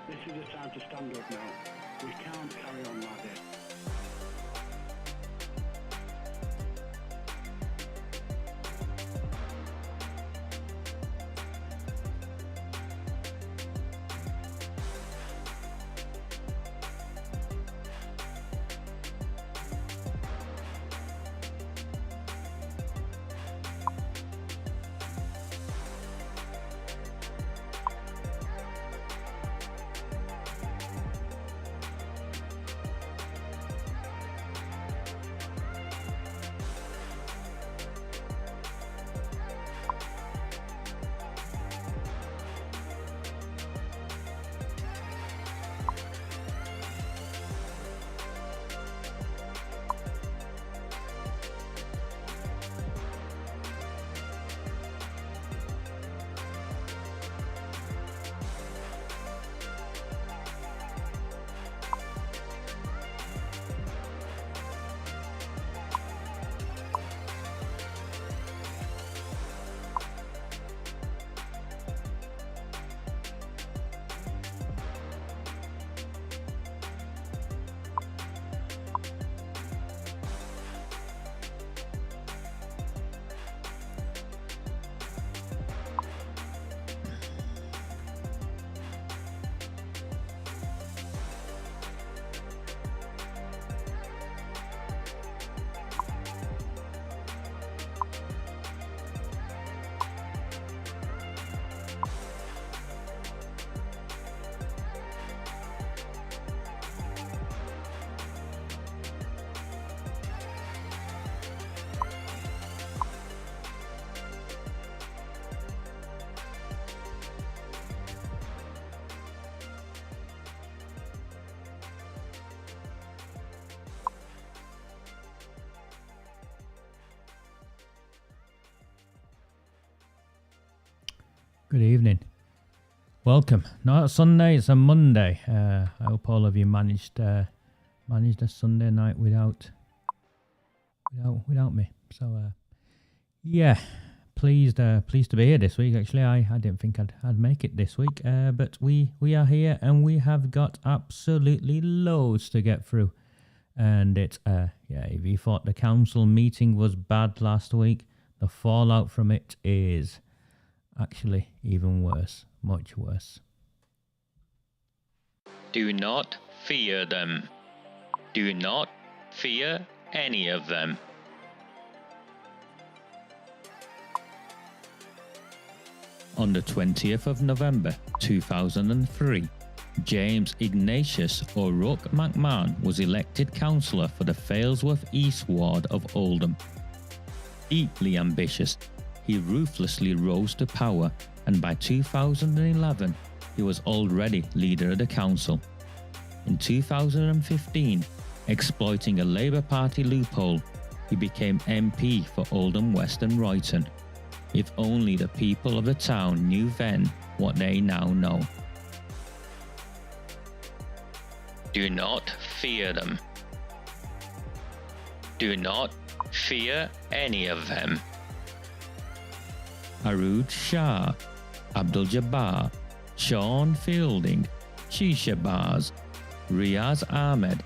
This is a time to stand up now. We can't carry on like this. Good evening. Welcome. Not a Sunday, it's a Monday. I hope all of you managed a Sunday night without me. So yeah, pleased to be here this week. Actually, I didn't think I'd make it this week, but we are here and we have got absolutely loads to get through. And it's if you thought the council meeting was bad last week, the fallout from it is actually even worse, much worse. Do not fear them. Do not fear any of them. On the 20th of November 2003, James Ignatius O'Rourke McMahon was elected councillor for the Failsworth East Ward of Oldham. Deeply ambitious, he ruthlessly rose to power, and by 2011, he was already leader of the council. In 2015, exploiting a Labour Party loophole, he became MP for Oldham West and Royton. If only the people of the town knew then what they now know. Do not fear them. Do not fear any of them. Arood Shah, Abdul Jabbar, Sean Fielding, Shisha Bars, Riaz Ahmed,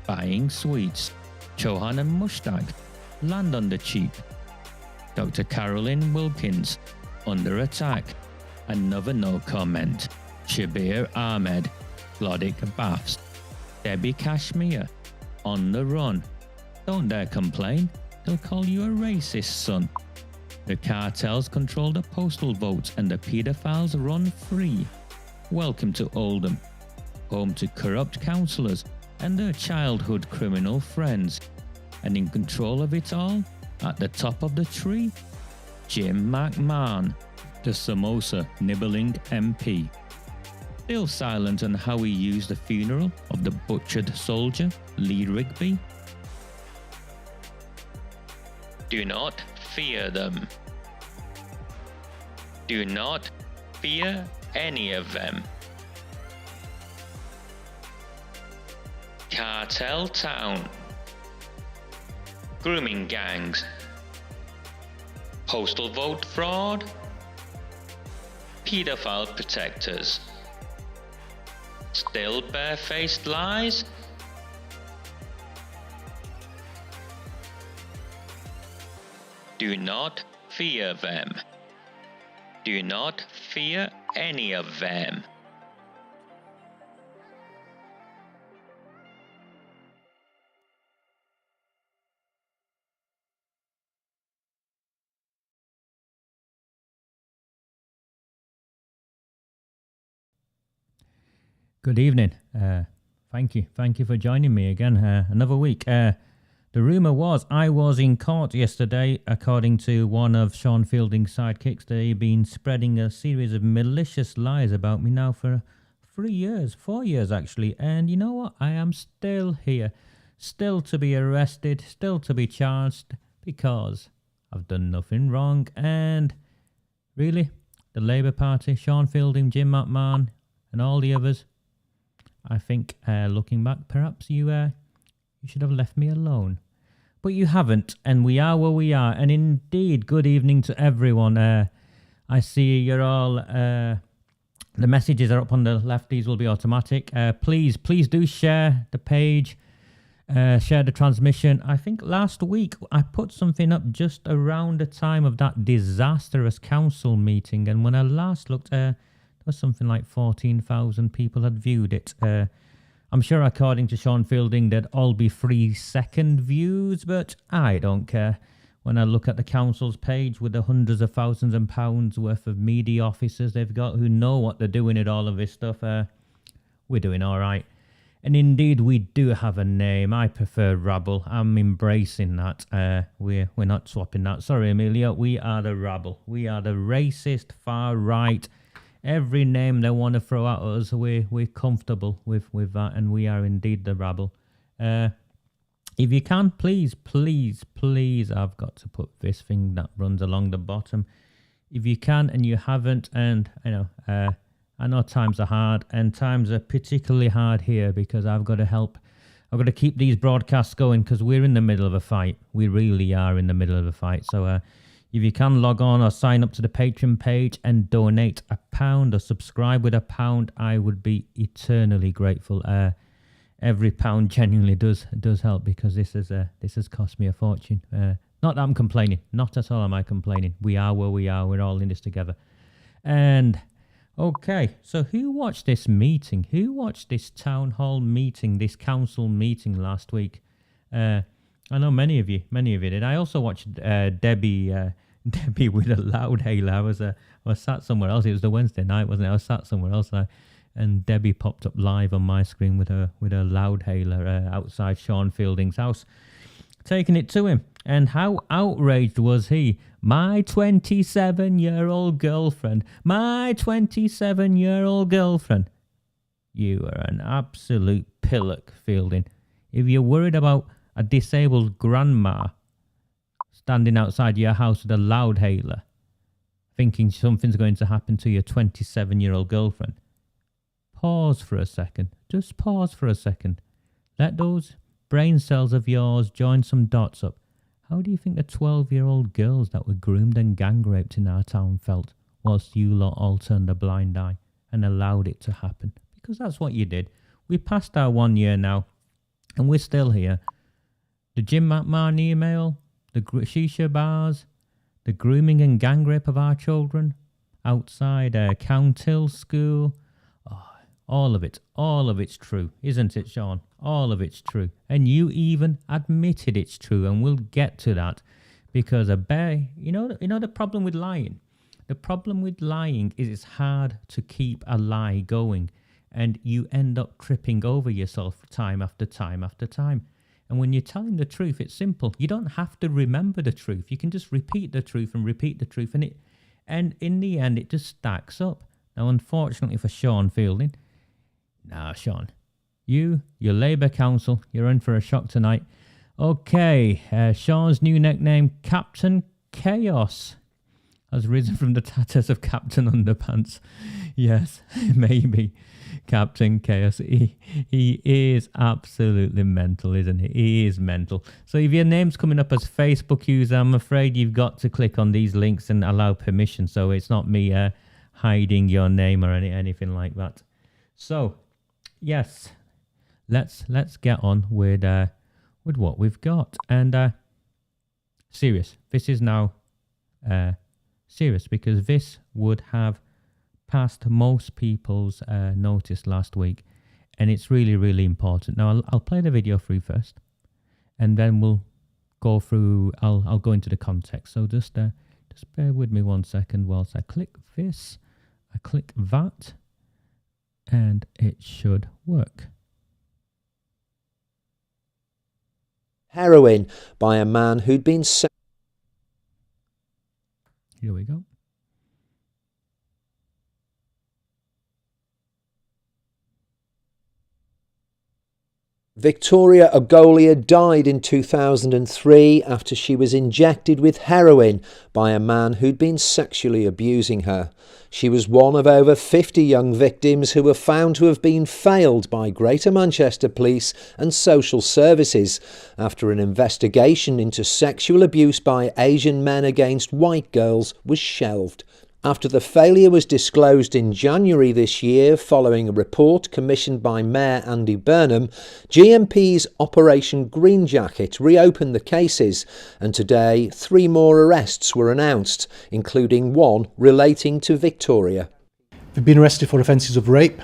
Buying Sweets, Chohan and Mushtaq, Land on the Cheap, Dr. Carolyn Wilkins, Under Attack, Another No Comment, Shabir Ahmed, Glodic Baths, Debbie Kashmir, On the Run, Don't Dare Complain, They'll Call You a Racist Son. The cartels control the postal votes and the paedophiles run free. Welcome to Oldham, home to corrupt councillors and their childhood criminal friends. And in control of it all, at the top of the tree, Jim McMahon, the samosa nibbling MP. Still silent on how he used the funeral of the butchered soldier, Lee Rigby. Do not fear them. Do not fear any of them. Cartel Town. Grooming gangs. Postal vote fraud. Paedophile protectors. Still barefaced lies? Do not fear them. Do not fear any of them. Good evening. Thank you for joining me again. Another week. The rumour was I was in court yesterday, according to one of Sean Fielding's sidekicks. They've been spreading a series of malicious lies about me now for 4 years actually. And you know what? I am still here, still to be arrested, still to be charged because I've done nothing wrong. And really, the Labour Party, Sean Fielding, Jim McMahon, and all the others, I think, looking back, perhaps you should have left me alone. But you haven't, and we are where we are. And indeed, good evening to everyone. I see you're all... the messages are up on the left. These will be automatic. Please do share the page. Share the transmission. I think last week I put something up just around the time of that disastrous council meeting. And when I last looked... there was something like 14,000 people had viewed it. I'm sure, according to Sean Fielding, they'd all be 3-second views, but I don't care. When I look at the council's page with the hundreds of thousands of pounds worth of media officers they've got who know what they're doing at all of this stuff, we're doing all right. And indeed, we do have a name. I prefer Rabble. I'm embracing that. We're not swapping that. Sorry, Amelia. We are the Rabble. We are the racist, far right. Every name they want to throw at us, we're comfortable with that, and we are indeed the Rabble. If you can, please, I've got to put this thing that runs along the bottom. If you can and you haven't, and I know times are hard, and times are particularly hard here because I've got to help. I've got to keep these broadcasts going because we're in the middle of a fight. We really are in the middle of a fight. So, if you can log on or sign up to the Patreon page and donate £1 or subscribe with £1, I would be eternally grateful. Every pound genuinely does help because this has cost me a fortune. Not that I'm complaining, not at all am I complaining. We are where we are. We're all in this together. And okay, so who watched this meeting? Who watched this town hall meeting, this council meeting last week? I know many of you did. I also watched Debbie with a loudhailer. I was sat somewhere else. It was the Wednesday night, wasn't it? I was sat somewhere else, and Debbie popped up live on my screen with a loudhailer outside Sean Fielding's house, taking it to him. And how outraged was he? My 27-year-old girlfriend. My 27-year-old girlfriend. You are an absolute pillock, Fielding. If you're worried about a disabled grandma standing outside your house with a loudhailer, thinking something's going to happen to your 27-year-old girlfriend, pause for a second. Just pause for a second. Let those brain cells of yours join some dots up. How do you think the 12-year-old girls that were groomed and gang raped in our town felt whilst you lot all turned a blind eye and allowed it to happen? Because that's what you did. We passed our 1 year now, and we're still here. The Jim McMahon email, the shisha bars, the grooming and gang rape of our children outside Countill School. Oh, all of it's true, isn't it, Sean? All of it's true. And you even admitted it's true, and we'll get to that. Because you know the problem with lying? The problem with lying is it's hard to keep a lie going, and you end up tripping over yourself time after time after time. And when you're telling the truth, it's simple. You don't have to remember the truth. You can just repeat the truth, and in the end, it just stacks up. Now, unfortunately for Sean Fielding, Sean, your Labour Council, you're in for a shock tonight. Okay, Sean's new nickname, Captain Chaos, has risen from the tatters of Captain Underpants. Yes, maybe. Captain Chaos. He is absolutely mental, isn't he? He is mental. So if your name's coming up as Facebook user, I'm afraid you've got to click on these links and allow permission. So it's not me hiding your name or anything like that. So Yes, let's get on with what we've got. And serious. This is now serious because this would have passed most people's notice last week, and it's really, really important. Now I'll play the video through first, and then we'll go through. I'll go into the context. So just bear with me 1 second whilst I click this. I click that, and it should work. Heroin by a man who'd been Here we go. Victoria Ogolia died in 2003 after she was injected with heroin by a man who'd been sexually abusing her. She was one of over 50 young victims who were found to have been failed by Greater Manchester Police and Social Services after an investigation into sexual abuse by Asian men against white girls was shelved. After the failure was disclosed in January this year following a report commissioned by Mayor Andy Burnham, GMP's Operation Green Jacket reopened the cases, and today 3 more arrests were announced, including one relating to Victoria. They've been arrested for offences of rape,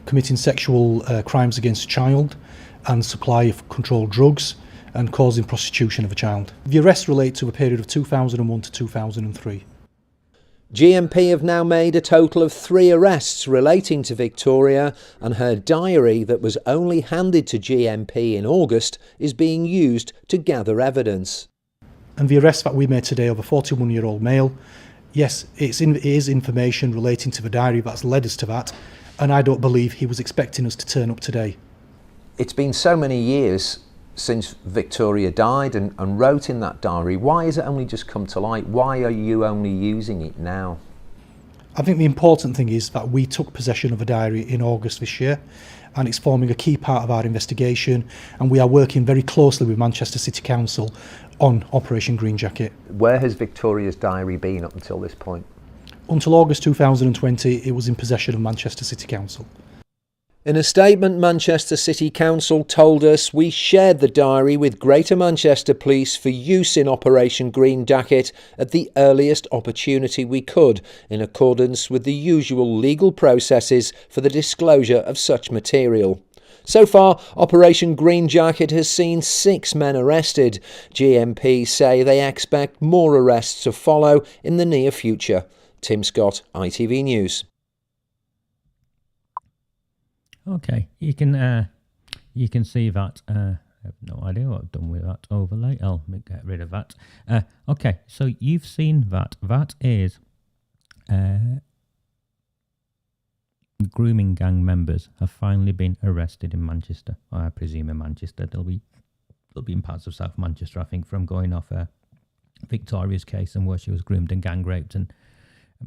committing sexual crimes against a child and supply of controlled drugs and causing prostitution of a child. The arrests relate to a period of 2001 to 2003. GMP have now made a total of 3 arrests relating to Victoria, and her diary that was only handed to GMP in August is being used to gather evidence. And the arrest that we made today of a 41-year-old male, yes, it is information relating to the diary that's led us to that, and I don't believe he was expecting us to turn up today. It's been so many years since Victoria died and wrote in that diary. Why has it only just come to light? Why are you only using it now? I think the important thing is that we took possession of a diary in August this year, and it's forming a key part of our investigation, and we are working very closely with Manchester City Council on Operation Green Jacket. Where has Victoria's diary been up until this point? Until August 2020, it was in possession of Manchester City Council. In a statement, Manchester City Council told us, "We shared the diary with Greater Manchester Police for use in Operation Green Jacket at the earliest opportunity we could, in accordance with the usual legal processes for the disclosure of such material." So far, Operation Green Jacket has seen 6 men arrested. GMP say they expect more arrests to follow in the near future. Tim Scott, ITV News. Okay, you can see that. I have no idea what I've done with that overlay. I'll get rid of that. Okay, so you've seen that. That is grooming gang members have finally been arrested in Manchester. I presume in Manchester. They'll be in parts of South Manchester, I think, from going off Victoria's case and where she was groomed and gang raped and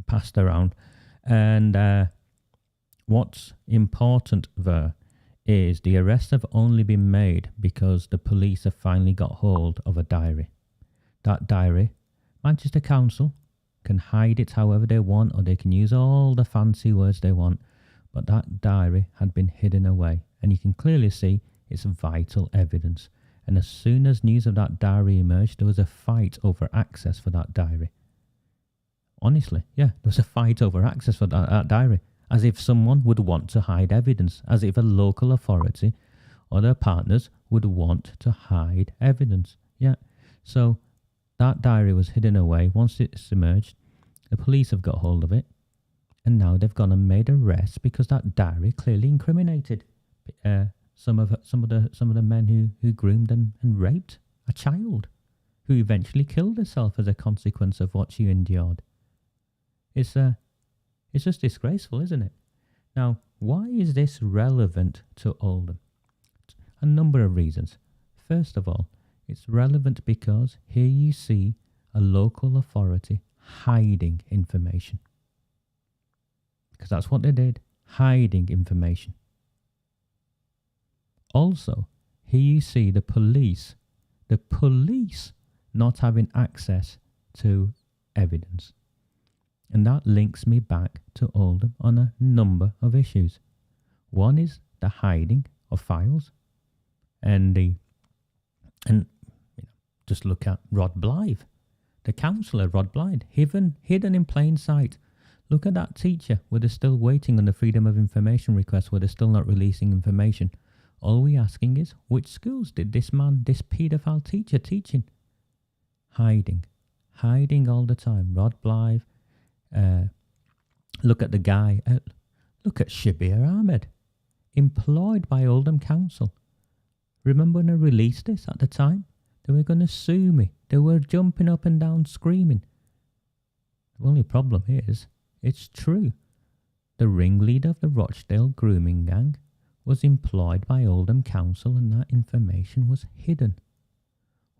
passed around. And what's important there is the arrests have only been made because the police have finally got hold of a diary. That diary, Manchester Council can hide it however they want, or they can use all the fancy words they want, but that diary had been hidden away, and you can clearly see it's vital evidence. And as soon as news of that diary emerged, there was a fight over access for that diary. Honestly, yeah, there was a fight over access for that diary. As if someone would want to hide evidence, as if a local authority or their partners would want to hide evidence. Yeah, so that diary was hidden away. Once it's emerged, the police have got hold of it, and now they've gone and made arrests because that diary clearly incriminated some of the men who groomed and raped a child, who eventually killed herself as a consequence of what she endured. It's just disgraceful, isn't it? Now, why is this relevant to Oldham? A number of reasons. First of all, it's relevant because here you see a local authority hiding information. Because that's what they did, hiding information. Also, here you see the police not having access to evidence. And that links me back to Oldham on a number of issues. One is the hiding of files, and just look at Rod Blythe, the counsellor Rod Blythe, hidden in plain sight. Look at that teacher where they're still waiting on the Freedom of Information request, where they're still not releasing information. All we're asking is, which schools did this paedophile teacher teach in? Hiding all the time. Rod Blythe. Look at the guy. Look at Shabir Ahmed, employed by Oldham Council. Remember when I released this at the time? They were going to sue me. They were jumping up and down screaming. The only problem is, it's true. The ringleader of the Rochdale grooming gang was employed by Oldham Council, and that information was hidden.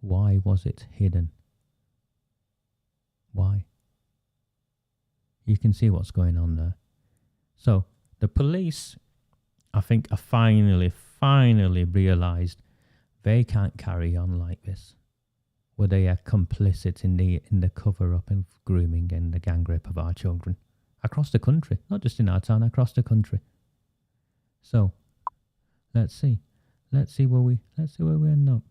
Why was it hidden? Why? You can see what's going on there. So the police, I think, are finally realised they can't carry on like this, where they are complicit in the cover-up of grooming and the gang rape of our children across the country, not just in our town, across the country. So let's see where we end up.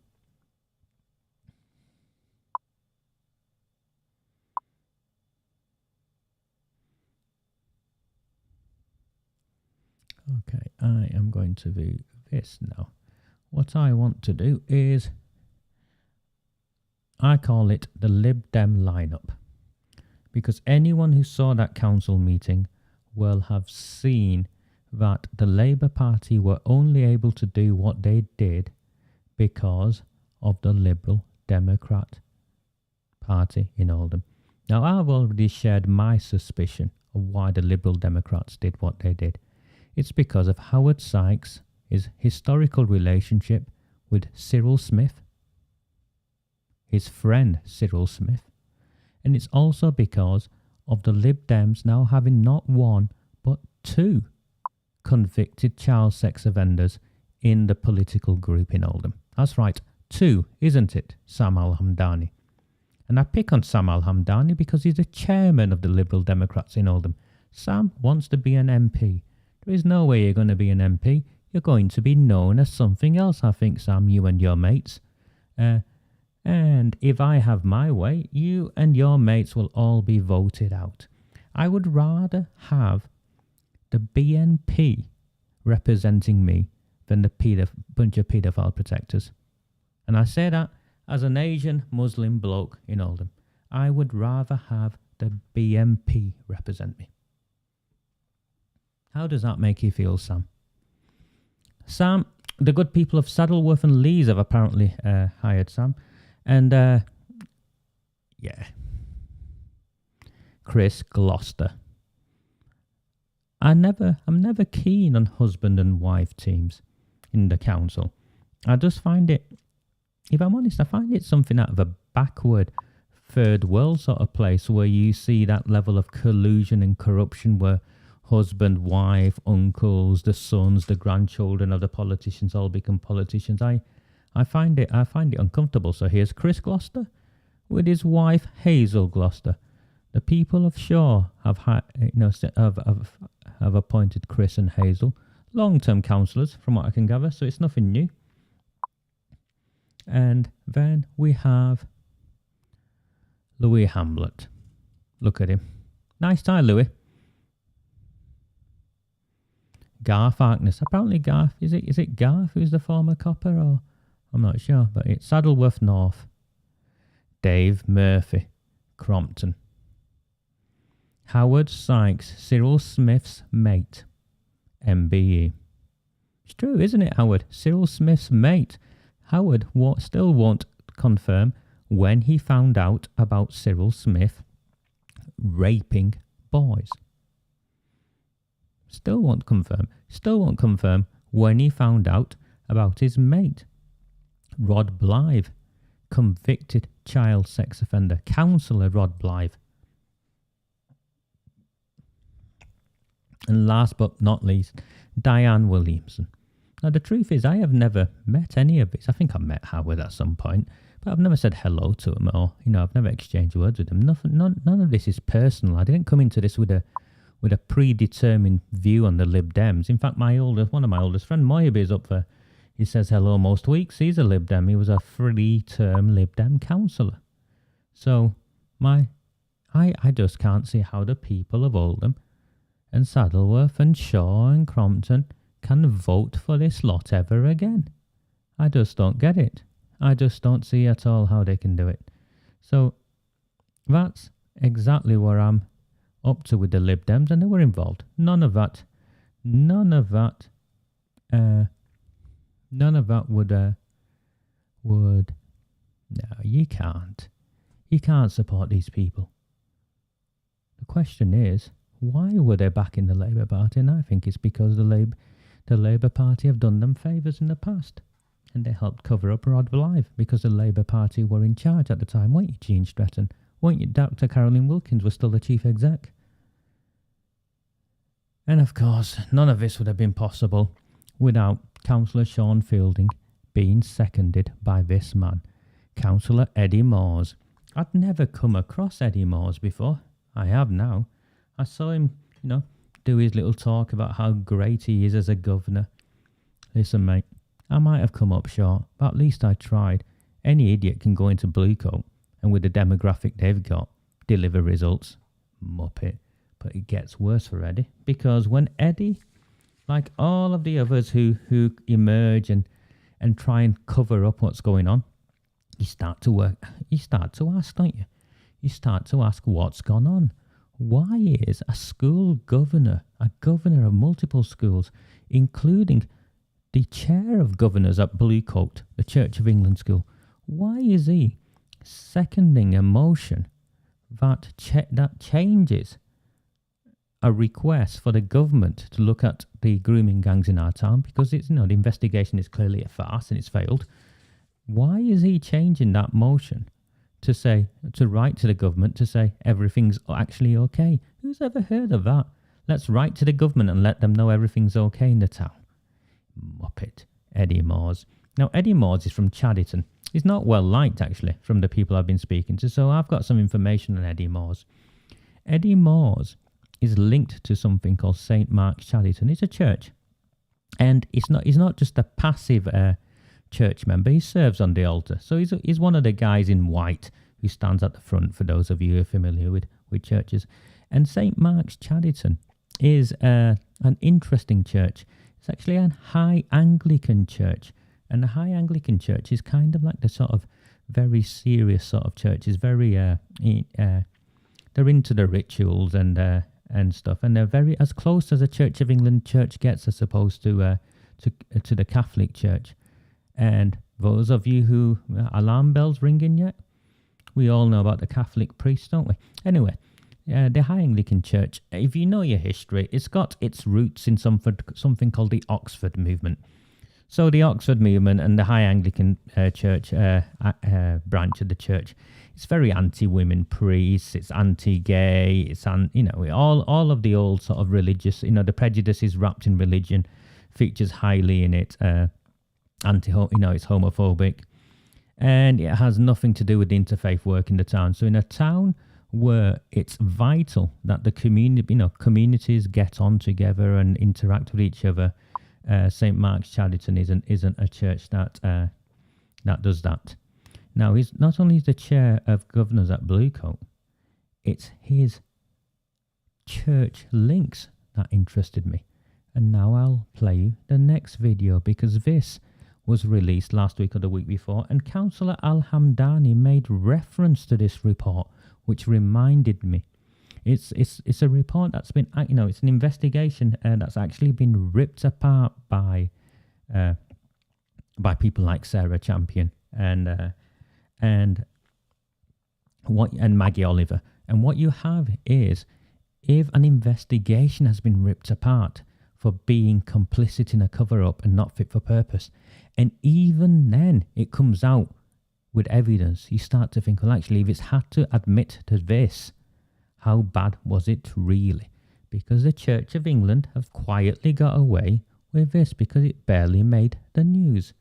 Okay, I am going to do this now. What I want to do is, I call it the Lib Dem lineup, because anyone who saw that council meeting will have seen that the Labour Party were only able to do what they did because of the Liberal Democrat Party in Oldham. Now, I've already shared my suspicion of why the Liberal Democrats did what they did. It's because of Howard Sykes' historical relationship with Cyril Smith, his friend Cyril Smith, and it's also because of the Lib Dems now having not one but two convicted child sex offenders in the political group in Oldham. That's right, two, isn't it, Sam Al-Hamdani? And I pick on Sam Al-Hamdani because he's the chairman of the Liberal Democrats in Oldham. Sam wants to be an MP. There is no way you're going to be an MP. You're going to be known as something else, I think, Sam, you and your mates. And if I have my way, you and your mates will all be voted out. I would rather have the BNP representing me than the bunch of paedophile protectors. And I say that as an Asian Muslim bloke in Oldham. I would rather have the BNP represent me. How does that make you feel, Sam? Sam, the good people of Saddleworth and Lees have apparently hired Sam. And, yeah. Chris Gloster. I'm never keen on husband and wife teams in the council. I just find it, if I'm honest, I find it something out of a backward third world sort of place where you see that level of collusion and corruption where husband, wife, uncles, the sons, the grandchildren of the politicians all become politicians. I find it uncomfortable. So here's Chris Gloster with his wife Hazel Gloster. The people of Shaw have appointed Chris and Hazel long-term councillors, from what I can gather. So it's nothing new. And then we have Louis Hamblett. Look at him. Nice tie, Louis. Garth Harkness. Apparently Garth, is it Garth who's the former copper, or I'm not sure, but it's Saddleworth North. Dave Murphy, Crompton. Howard Sykes, Cyril Smith's mate, MBE. It's true, isn't it, Howard? Cyril Smith's mate. Howard still won't confirm when he found out about Cyril Smith raping boys. Still won't confirm when he found out about his mate. Rod Blythe, convicted child sex offender. Councillor Rod Blythe. And last but not least, Diane Williamson. Now the truth is, I have never met any of these. I think I met Howard at some point, but I've never said hello to him, or I've never exchanged words with him. None of this is personal. I didn't come into this with with a predetermined view on the Lib Dems. In fact, one of my oldest friend, Moyab, is up for. He says hello most weeks. He's a Lib Dem. He was a 3-term Lib Dem councillor. So I just can't see how the people of Oldham and Saddleworth and Shaw and Crompton can vote for this lot ever again. I just don't get it. I just don't see at all how they can do it. So that's exactly where I'm up to with the Lib Dems, and they were involved. None of that would. No, you can't support these people. The question is, why were they back in the Labour Party? And I think it's because the Labour Party have done them favours in the past, and they helped cover up Rod Blythe because the Labour Party were in charge at the time, weren't you, Jean Stretton? Weren't you? Dr. Caroline Wilkins was still the chief exec. And of course, none of this would have been possible without Councillor Sean Fielding being seconded by this man, Councillor Eddie Moores. I'd never come across Eddie Moores before. I have now. I saw him, do his little talk about how great he is as a governor. Listen, mate, I might have come up short, but at least I tried. Any idiot can go into Bluecoat and with the demographic they've got, deliver results. Muppet. But it gets worse for Eddie, because when Eddie, like all of the others who emerge and try and cover up what's going on, you start to ask, don't you? You start to ask what's gone on. Why is a school governor, a governor of multiple schools, including the chair of governors at Bluecoat, the Church of England school, why is he seconding a motion that changes a request for the government to look at the grooming gangs in our town, because it's, the investigation is clearly a farce and it's failed? Why is he changing that motion to write to the government to say everything's actually okay? Who's ever heard of that? Let's write to the government and let them know everything's okay in the town. Muppet. Eddie Moores. Now, Eddie Moores is from Chadderton. He's not well liked, actually, from the people I've been speaking to, so I've got some information on Eddie Moores. Eddie Moores is linked to something called St. Mark's Chadderton. It's a church. And he's not just a passive church member. He serves on the altar. So he's one of the guys in white who stands at the front, for those of you who are familiar with churches. And St. Mark's Chadderton is an interesting church. It's actually a High Anglican church. And the High Anglican church is kind of like the sort of very serious sort of church. It's very, they're into the rituals and stuff. And they're very, as close as a Church of England church gets, as opposed to the Catholic Church. And those of you who, alarm bells ringing yet? We all know about the Catholic priest, don't we? Anyway, the High Anglican Church, if you know your history, it's got its roots in something called the Oxford movement. So the Oxford movement and the High Anglican Church branch of the church, it's very anti-women priests, it's anti-gay, it's all of the old sort of religious, the prejudices wrapped in religion features highly in it. It's homophobic, and it has nothing to do with the interfaith work in the town. So in a town where it's vital that the communities get on together and interact with each other, St. Mark's Chadderton isn't a church that does that. Now, he's not only the chair of governors at Bluecoat, it's his church links that interested me. And now I'll play you the next video, because this was released last week or the week before, and Councillor Al-Hamdani made reference to this report, which reminded me. It's a report that's been, it's an investigation that's actually been ripped apart by people like Sarah Champion and Maggie Oliver. And what you have is, if an investigation has been ripped apart for being complicit in a cover-up and not fit for purpose, and even then it comes out with evidence, you start to think, well, actually, if it's had to admit to this, how bad was it really? Because the Church of England have quietly got away with this because it barely made the news.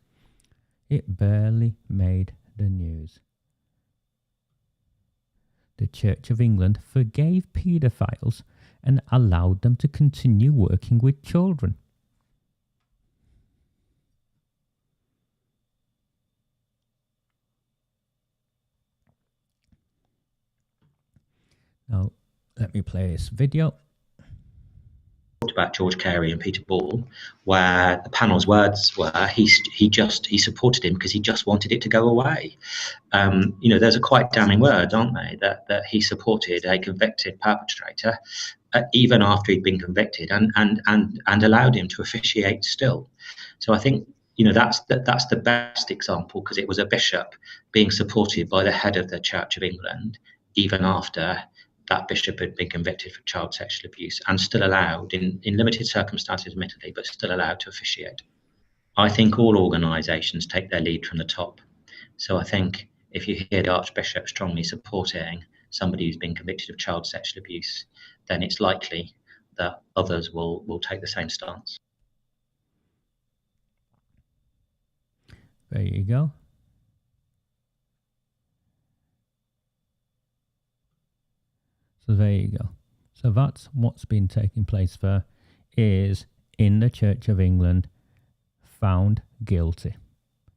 It barely made the news. the Church of England forgave paedophiles and allowed them to continue working with children. Now, let me play this video. About George Carey and Peter Ball, where the panel's words were he supported him because he just wanted it to go away. Those are quite damning words, aren't they? That he supported a convicted perpetrator even after he'd been convicted, and allowed him to officiate still. So I think that's the best example, because it was a bishop being supported by the head of the Church of England even after that bishop had been convicted for child sexual abuse, and still allowed, in limited circumstances admittedly, but still allowed to officiate. I think all organisations take their lead from the top. So I think if you hear the Archbishop strongly supporting somebody who's been convicted of child sexual abuse, then it's likely that others will take the same stance. There you go. So there you go. So that's what's been taking place there, is in the Church of England, found guilty.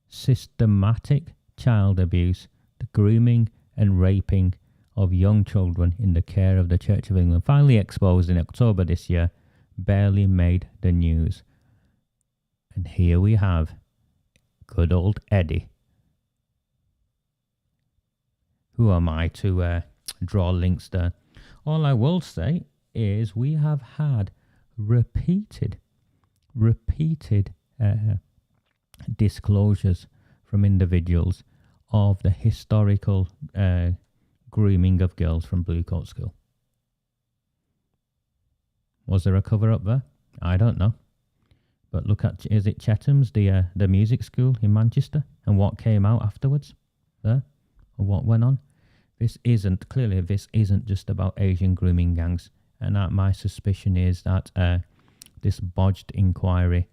Systematic child abuse, the grooming and raping of young children in the care of the Church of England, finally exposed in October this year, barely made the news. And here we have good old Eddie. Who am I to draw links there? All I will say is we have had repeated disclosures from individuals of the historical grooming of girls from Blue Coat School. Was there a cover up there? I don't know. But look at, is it Chetham's, the music school in Manchester, and what came out afterwards there, or what went on? This isn't just about Asian grooming gangs, and my suspicion is that this bodged inquiry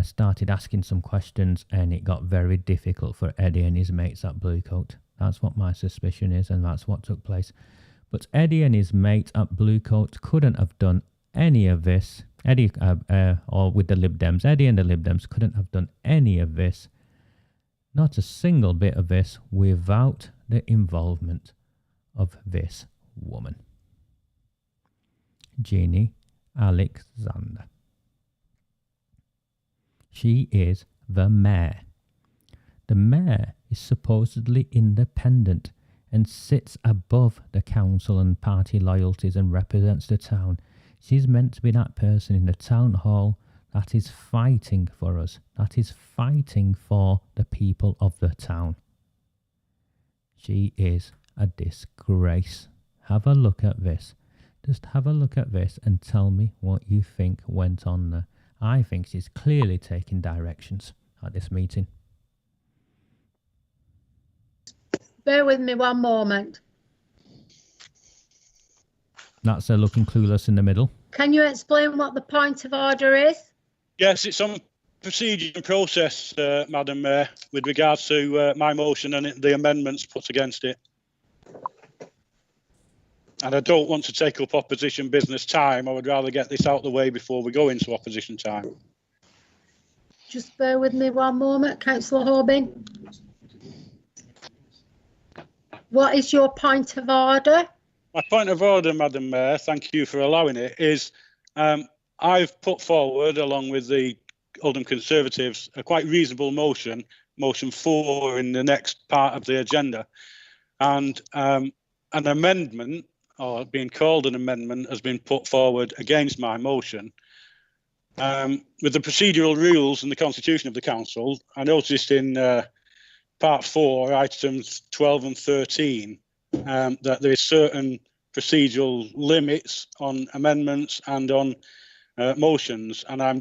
started asking some questions, and it got very difficult for Eddie and his mates at Bluecoat. That's what my suspicion is, and that's what took place. But Eddie and his mates at Bluecoat couldn't have done any of this. Or with the Lib Dems, Eddie and the Lib Dems couldn't have done any of this, not a single bit of this, without the involvement of this woman, Jeannie Alexander. She is the mayor. The mayor is supposedly independent and sits above the council and party loyalties and represents the town. She's meant to be that person in the town hall that is fighting for us, that is fighting for the people of the town. She is a disgrace. Have a look at this. Just have a look at this and tell me what you think went on there. I think she's clearly taking directions at this meeting. Bear with me one moment. That's her looking clueless in the middle. Can you explain what the point of order is? Yes, it's on procedure and process, Madam Mayor, with regards to my motion and the amendments put against it. And I don't want to take up opposition business time. I would rather get this out of the way before we go into opposition time. Just bear with me one moment, Councillor Horbin. What is your point of order? My point of order, Madam Mayor, thank you for allowing it, is I've put forward, along with the Oldham Conservatives, a quite reasonable motion 4 in the next part of the agenda. And an amendment, or being called an amendment, has been put forward against my motion. With the procedural rules and the constitution of the council, I noticed in part 4, items 12 and 13, that there is certain procedural limits on amendments and on motions, and I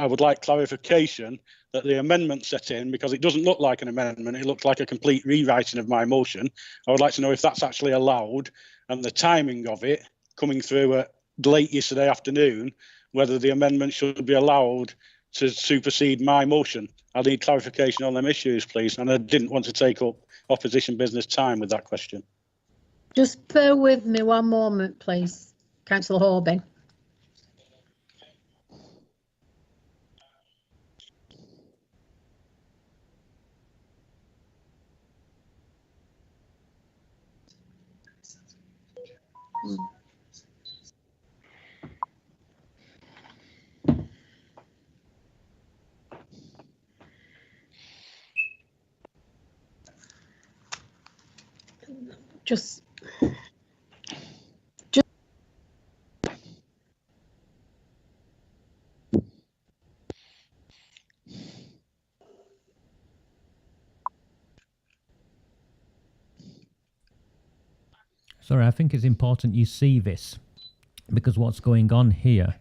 would like clarification that the amendment set in, because it doesn't look like an amendment, it looks like a complete rewriting of my motion. I would like to know if that's actually allowed, and the timing of it coming through at late yesterday afternoon, whether the amendment should be allowed to supersede my motion. I need clarification on them issues, please, and I didn't want to take up opposition business time with that question. Just bear with me one moment, please, Councillor Horbin. Just Sorry, I think it's important you see this, because what's going on here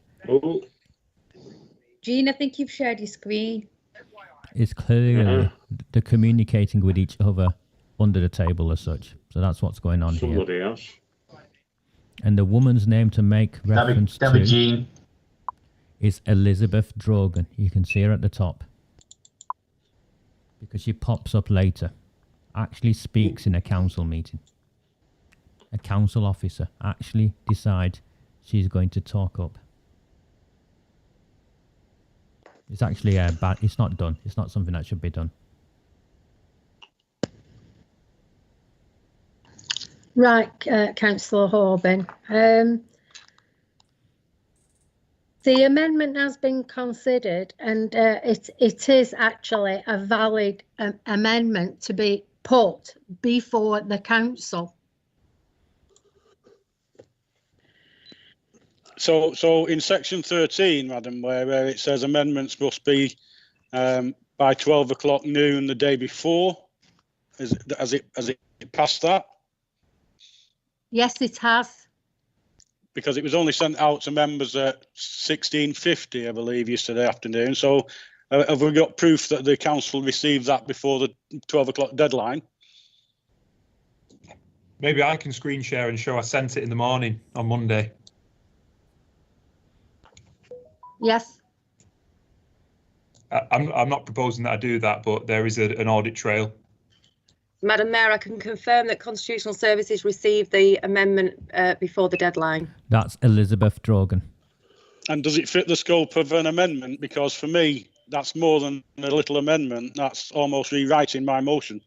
Jean, I think you've shared your screen. is clearly they're communicating with each other under the table as such. So that's what's going on here. Somebody else. And the woman's name to make reference to Jean. is Elizabeth Drogan. You can see her at the top, because she pops up later. Actually speaks in a council meeting. A council officer actually decides she's going to talk up. It's actually bad. It's not done. It's not something that should be done. right, Councillor Horbin. The amendment has been considered, and it is actually a valid amendment to be put before the council. So in section 13, Madam, where it says amendments must be by 12 o'clock noon the day before, has it passed that? Yes, it has. Because it was only sent out to members at 16:50, I believe, yesterday afternoon. So have we got proof that the council received that before the 12 o'clock deadline? Maybe I can screen share and show I sent it in the morning on Monday. Yes. I'm not proposing that I do that, but there is an audit trail. Madam Mayor, I can confirm that Constitutional Services received the amendment before the deadline. That's Elizabeth Drogan. And does it fit the scope of an amendment? Because for me, that's more than a little amendment. That's almost rewriting my motion.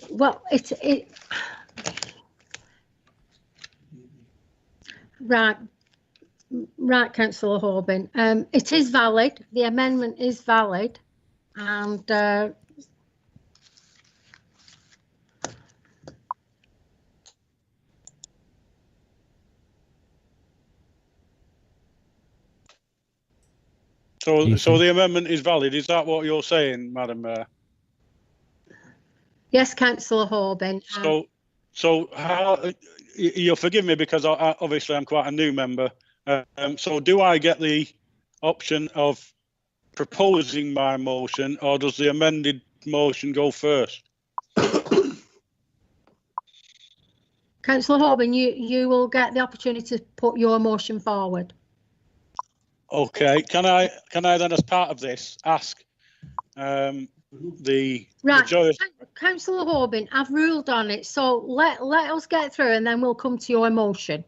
Well, Right, Councillor Horbin. It is valid. The amendment is valid, and so the amendment is valid. Is that what you're saying, Madam Mayor? yes, Councillor Horbin. So how? You'll forgive me because obviously I'm quite a new member. So do I get the option of proposing my motion, or does the amended motion go first? Councillor Horbin, you will get the opportunity to put your motion forward. Okay. Can I then, as part of this, ask the majority? Councillor Horbin, I've ruled on it, so let us get through, and then we'll come to your motion.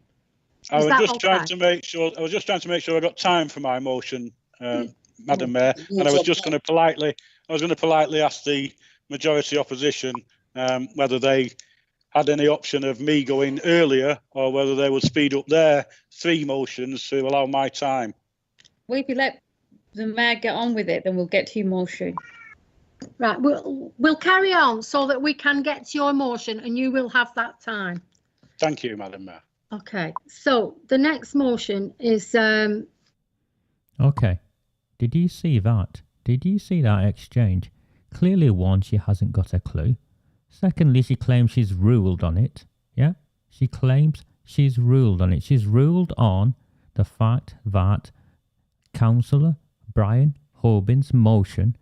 I was just trying to make sure I got time for my motion, Madam Mayor, and I was going to politely ask the majority opposition whether they had any option of me going earlier, or whether they would speed up their 3 motions to allow my time. Well, if you let the mayor get on with it, then we'll get to your motion. Right, we'll carry on so that we can get to your motion, and you will have that time. Thank you, Madam Mayor. Okay, so the next motion is Okay. Did you see that? Did you see that exchange? Clearly, one, she hasn't got a clue. Secondly, she claims she's ruled on it. Yeah? She claims she's ruled on it. She's ruled on the fact that Councillor Brian Horbin's motion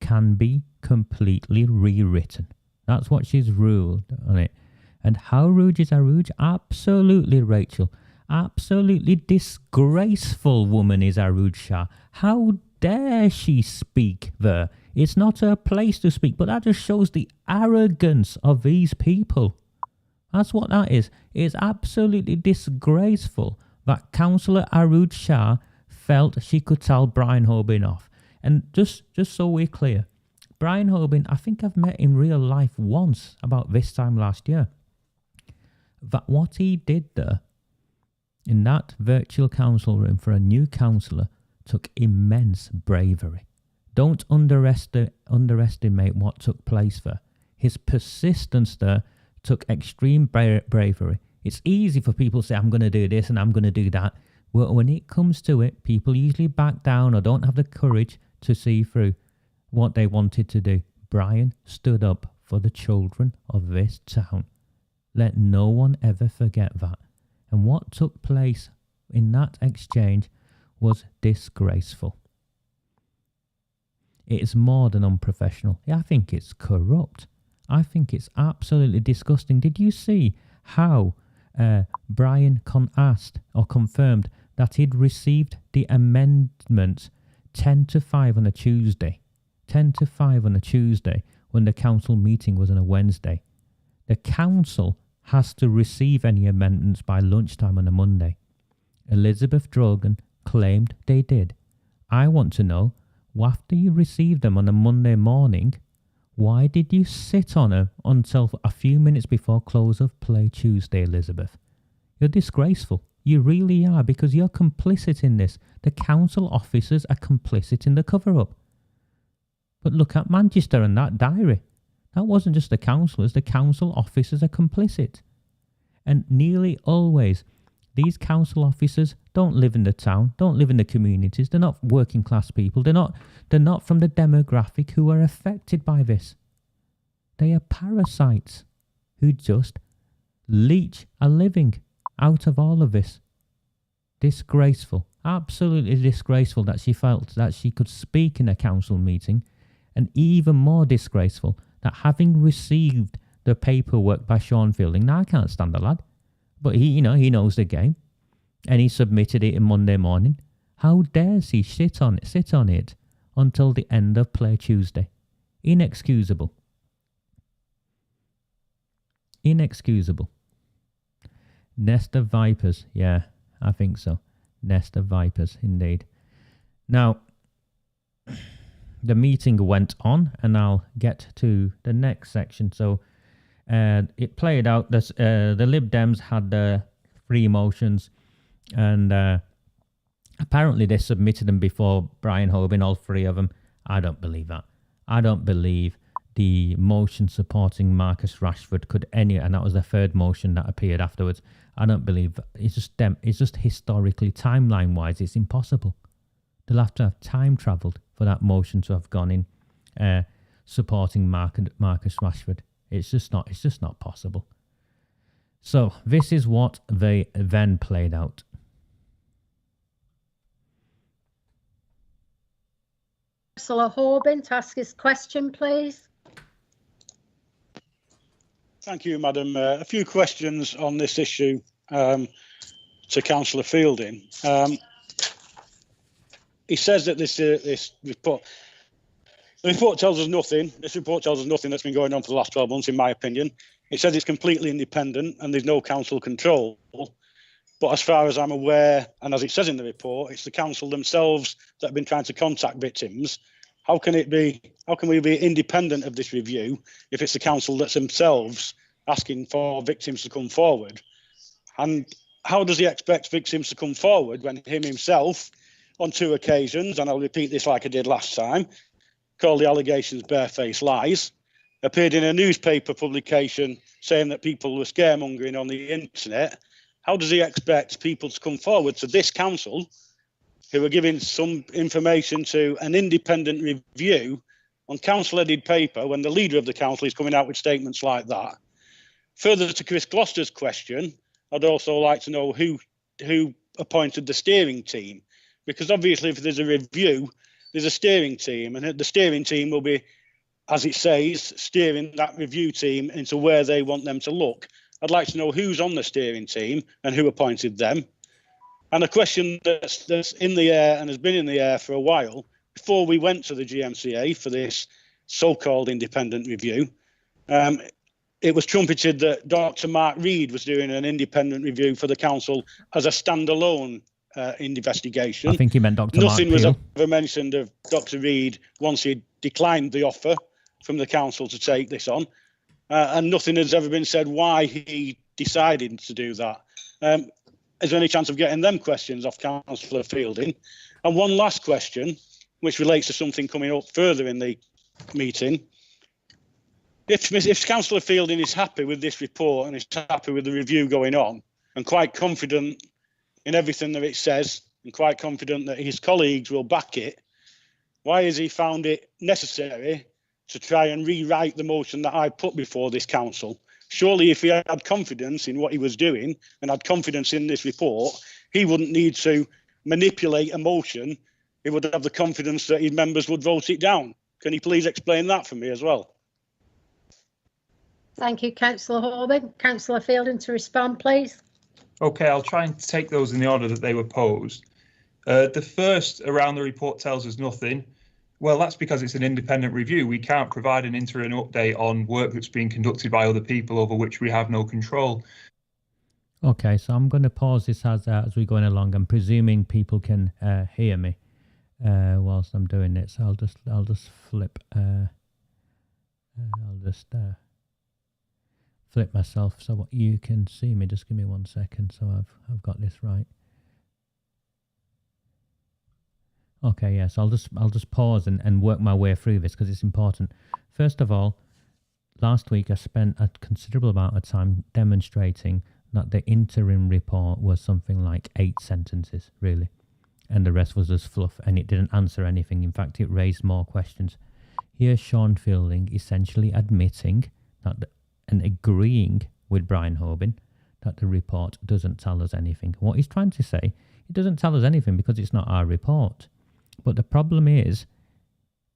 can be completely rewritten. That's what she's ruled on it. And how rude is Aruj? Absolutely, Rachel. Absolutely disgraceful woman is Aruj Shah. How dare she speak there It's not her place to speak, but that just shows the arrogance of these people. That's what that is. It's absolutely disgraceful that Councillor Arood Shah felt she could tell Brian Hoban off. And just so we're clear, Brian Hoban, I think I've met in real life once about this time last year. That what he did there in that virtual council room for a new councillor took immense bravery. Don't underestimate what took place there. His persistence there took extreme bravery. It's easy for people to say, I'm going to do this and I'm going to do that. Well, when it comes to it, people usually back down or don't have the courage to see through what they wanted to do. Brian stood up for the children of this town. Let no one ever forget that. And what took place in that exchange was disgraceful. It is more than unprofessional. I think it's corrupt. I think it's absolutely disgusting. Did you see how Brian asked or confirmed that he'd received the amendment 10 to 5 on a Tuesday? 10 to 5 on a Tuesday when the council meeting was on a Wednesday. The council has to receive any amendments by lunchtime on a Monday. Elizabeth Drogan claimed they did. I want to know, after you received them on a Monday morning, why did you sit on them until a few minutes before close of play Tuesday, Elizabeth? You're disgraceful. You really are, because you're complicit in this. The council officers are complicit in the cover-up. But look at Manchester and that diary. That wasn't just the councillors. The council officers are complicit. And nearly always, these council officers don't live in the town, don't live in the communities. They're not working class people. They're not from the demographic who are affected by this. They are parasites who just leech a living out of all of this. Disgraceful. Absolutely disgraceful that she felt that she could speak in a council meeting, and even more disgraceful that having received the paperwork by Sean Fielding, now I can't stand the lad, but he knows the game, and he submitted it on Monday morning. How dares he sit on it until the end of play Tuesday? Inexcusable. Inexcusable. Nest of vipers. Yeah, I think so. Nest of vipers, indeed. Now, the meeting went on, and I'll get to the next section. So it played out. The Lib Dems had the 3 motions, and apparently they submitted them before Brian Hoban, all 3 of them. I don't believe that. I don't believe the motion supporting Marcus Rashford could and that was the 3rd motion that appeared afterwards. I don't believe it's just historically, timeline-wise, it's impossible. They'll have to have time travelled for that motion to have gone in supporting Marcus Rashford. It's just not possible. So this is what they then played out. Councillor Hoban to ask his question, please. Thank you, Madam. A few questions on this issue to Councillor Fielding. He says that this report, the report tells us nothing. This report tells us nothing that's been going on for the last 12 months, in my opinion. It says it's completely independent and there's no council control. But as far as I'm aware, and as it says in the report, it's the council themselves that have been trying to contact victims. How can we be independent of this review if it's the council that's themselves asking for victims to come forward? And how does he expect victims to come forward when him himself, on 2 occasions, and I'll repeat this like I did last time, called the allegations barefaced lies, appeared in a newspaper publication saying that people were scaremongering on the internet? How does he expect people to come forward to this council who are giving some information to an independent review on council-headed paper when the leader of the council is coming out with statements like that? Further to Chris Gloster's question, I'd also like to know who appointed the steering team, because obviously if there's a review, there's a steering team, and the steering team will be, as it says, steering that review team into where they want them to look. I'd like to know who's on the steering team and who appointed them. And a question that's in the air and has been in the air for a while, before we went to the GMCA for this so-called independent review, it was trumpeted that Dr. Mark Reed was doing an independent review for the council as a standalone investigation. I think he meant Dr. Nothing Mark was Peel. ever mentioned of Dr. Reed once he declined the offer from the council to take this on, and nothing has ever been said why he decided to do that. Is there any chance of getting them questions off Councillor Fielding? And one last question, which relates to something coming up further in the meeting. If Councillor Fielding is happy with this report and is happy with the review going on and quite confident in everything that it says and quite confident that his colleagues will back it, why has he found it necessary to try and rewrite the motion that I put before this council? Surely if he had confidence in what he was doing and had confidence in this report, he wouldn't need to manipulate a motion. He would have the confidence that his members would vote it down. Can you please explain that for me as well? Thank you, Councillor Horbin. Councillor Fielding to respond, please. Okay, I'll try and take those in the order that they were posed. The first around the report tells us nothing. Well, that's because it's an independent review. We can't provide an interim update on work that's being conducted by other people over which we have no control. Okay, so I'm going to pause this as we're going along. I'm presuming people can hear me whilst I'm doing it. So I'll just flip. Flip myself so you can see me. Just give me 1 second. So I've got this right. Okay, yes, I'll just pause and work my way through this because it's important. First of all, last week I spent a considerable amount of time demonstrating that the interim report was something like 8 sentences, really, and the rest was just fluff, and it didn't answer anything. In fact, it raised more questions. Here's Sean Fielding essentially admitting that and agreeing with Brian Horbin that the report doesn't tell us anything. What he's trying to say, it doesn't tell us anything because it's not our report. But the problem is,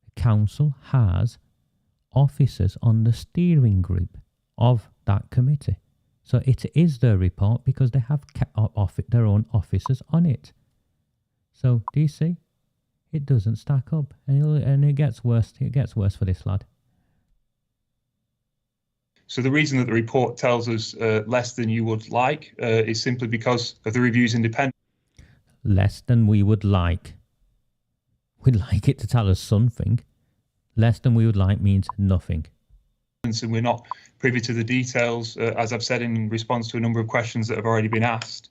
the council has officers on the steering group of that committee. So it is their report because they have their own officers on it. So do you see? It doesn't stack up, and it gets worse. It gets worse for this lad. So the reason that the report tells us less than you would like is simply because of the review's independence. Less than we would like. We'd like it to tell us something. Less than we would like means nothing. And we're not privy to the details, as I've said in response to a number of questions that have already been asked.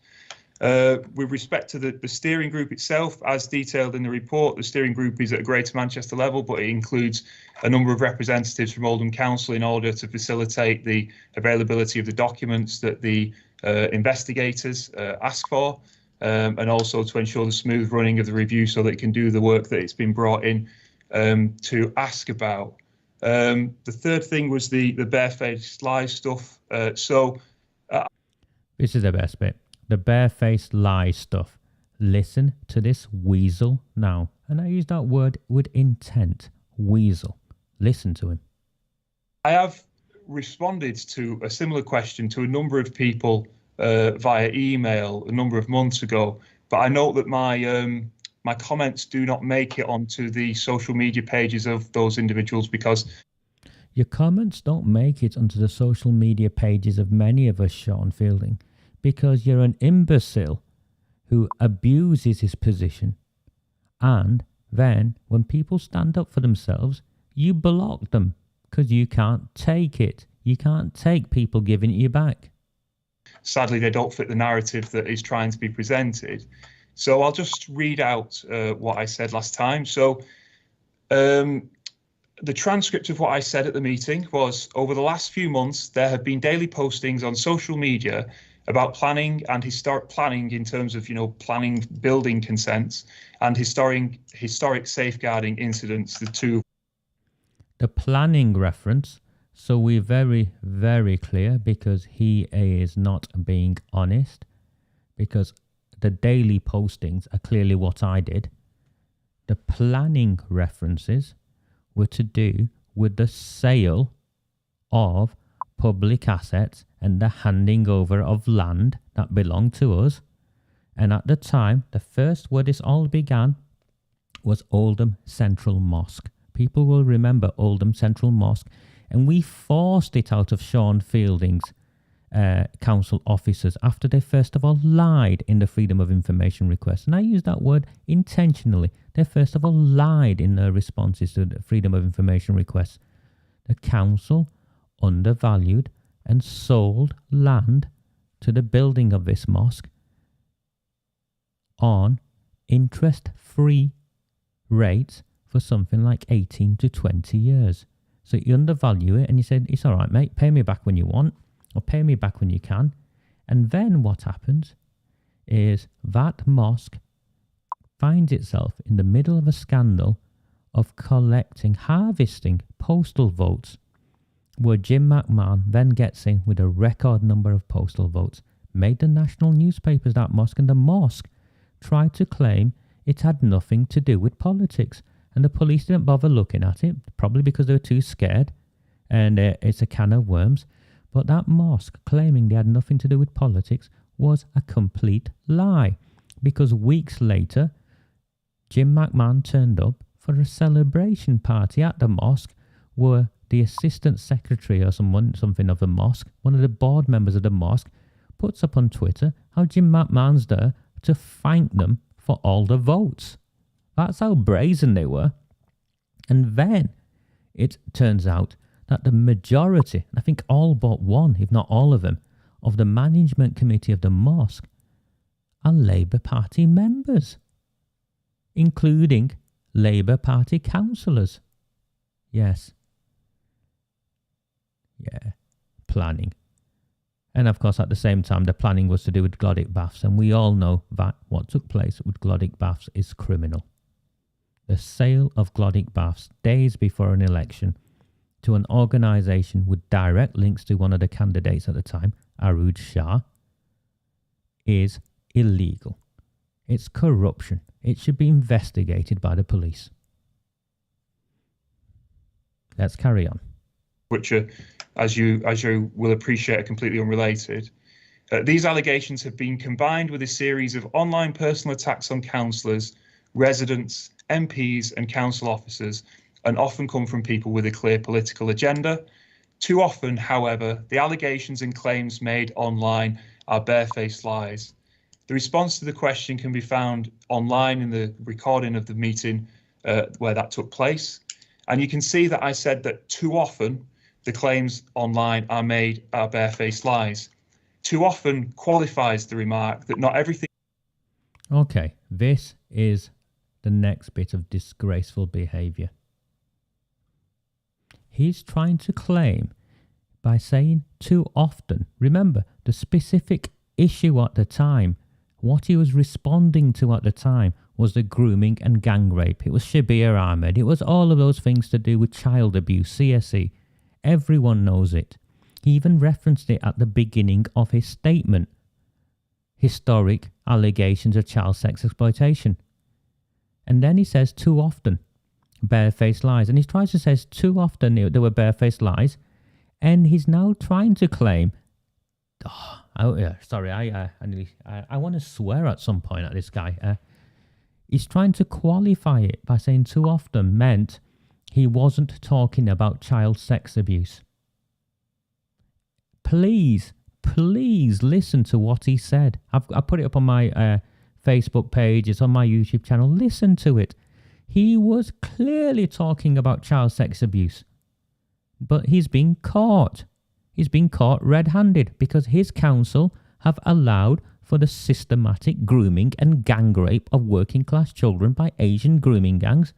With respect to the steering group itself, as detailed in the report, the steering group is at a Greater Manchester level, but it includes a number of representatives from Oldham Council in order to facilitate the availability of the documents that the investigators ask for, and also to ensure the smooth running of the review so that it can do the work that it's been brought in to ask about. The third thing was the barefaced lies stuff. This is the best bit. The barefaced lies stuff. Listen to this weasel now. And I use that word with intent. Weasel. Listen to him. I have responded to a similar question to a number of people via email a number of months ago, but I note that my comments do not make it onto the social media pages of those individuals because your comments don't make it onto the social media pages of many of us, Sean Fielding, because you're an imbecile who abuses his position, and then when people stand up for themselves, you block them because you can't take it. You can't take people giving it you back. Sadly, they don't fit the narrative that is trying to be presented. So I'll just read out what I said last time. So the transcript of what I said at the meeting was, over the last few months, there have been daily postings on social media about planning and historic planning in terms of, planning building consents and historic safeguarding incidents, the two. The planning reference, so we're very, very clear because he is not being honest, because the daily postings are clearly what I did. The planning references were to do with the sale of public assets and the handing over of land that belonged to us. And at the time, the first where this all began was Oldham Central Mosque. People will remember Oldham Central Mosque, and we forced it out of Sean Fielding's council officers after they first of all lied in the Freedom of Information request. And I use that word intentionally. They first of all lied in their responses to the Freedom of Information request. The council undervalued and sold land to the building of this mosque on interest-free rates for something like 18 to 20 years. So you undervalue it and you said, it's all right, mate, pay me back when you want, or pay me back when you can. And then what happens is that mosque finds itself in the middle of a scandal of harvesting postal votes, where Jim McMahon then gets in with a record number of postal votes, made the national newspapers, that mosque, and the mosque tried to claim it had nothing to do with politics. And the police didn't bother looking at it, probably because they were too scared, and it's a can of worms. But that mosque claiming they had nothing to do with politics was a complete lie, because weeks later, Jim McMahon turned up for a celebration party at the mosque where the assistant secretary or something of the mosque, one of the board members of the mosque, puts up on Twitter how Jim McMahon's there to thank them for all the votes. That's how brazen they were. And then it turns out that the majority, I think all but one, if not all of them, of the management committee of the mosque are Labour Party members, including Labour Party councillors. Yes. Yeah. Planning. And of course, at the same time, the planning was to do with Glodic baths. And we all know that what took place with Glodic baths is criminal. The sale of Glodic baths days before an election to an organisation with direct links to one of the candidates at the time, Arooj Shah, is illegal. It's corruption. It should be investigated by the police. Let's carry on. Which are, as you will appreciate, are completely unrelated. These allegations have been combined with a series of online personal attacks on councillors, residents, MPs and council officers, and often come from people with a clear political agenda. Too often, however, the allegations and claims made online are barefaced lies. The response to the question can be found online in the recording of the meeting where that took place. And you can see that I said that too often the claims online are barefaced lies. Too often qualifies the remark that not everything. Okay, this is the next bit of disgraceful behaviour. He's trying to claim by saying too often. Remember, the specific issue at the time, what he was responding to at the time was the grooming and gang rape. It was Shabir Ahmed. It was all of those things to do with child abuse, CSE. Everyone knows it. He even referenced it at the beginning of his statement. Historic allegations of child sex exploitation. And then he says too often, barefaced lies. And he tries to say too often there were barefaced lies. And he's now trying to claim, I want to swear at some point at this guy. He's trying to qualify it by saying too often meant he wasn't talking about child sex abuse. Please listen to what he said. I put it up on my Facebook page. It's on my YouTube channel. Listen to it. He was clearly talking about child sex abuse. But he's been caught. He's been caught red-handed because his council have allowed for the systematic grooming and gang rape of working-class children by Asian grooming gangs.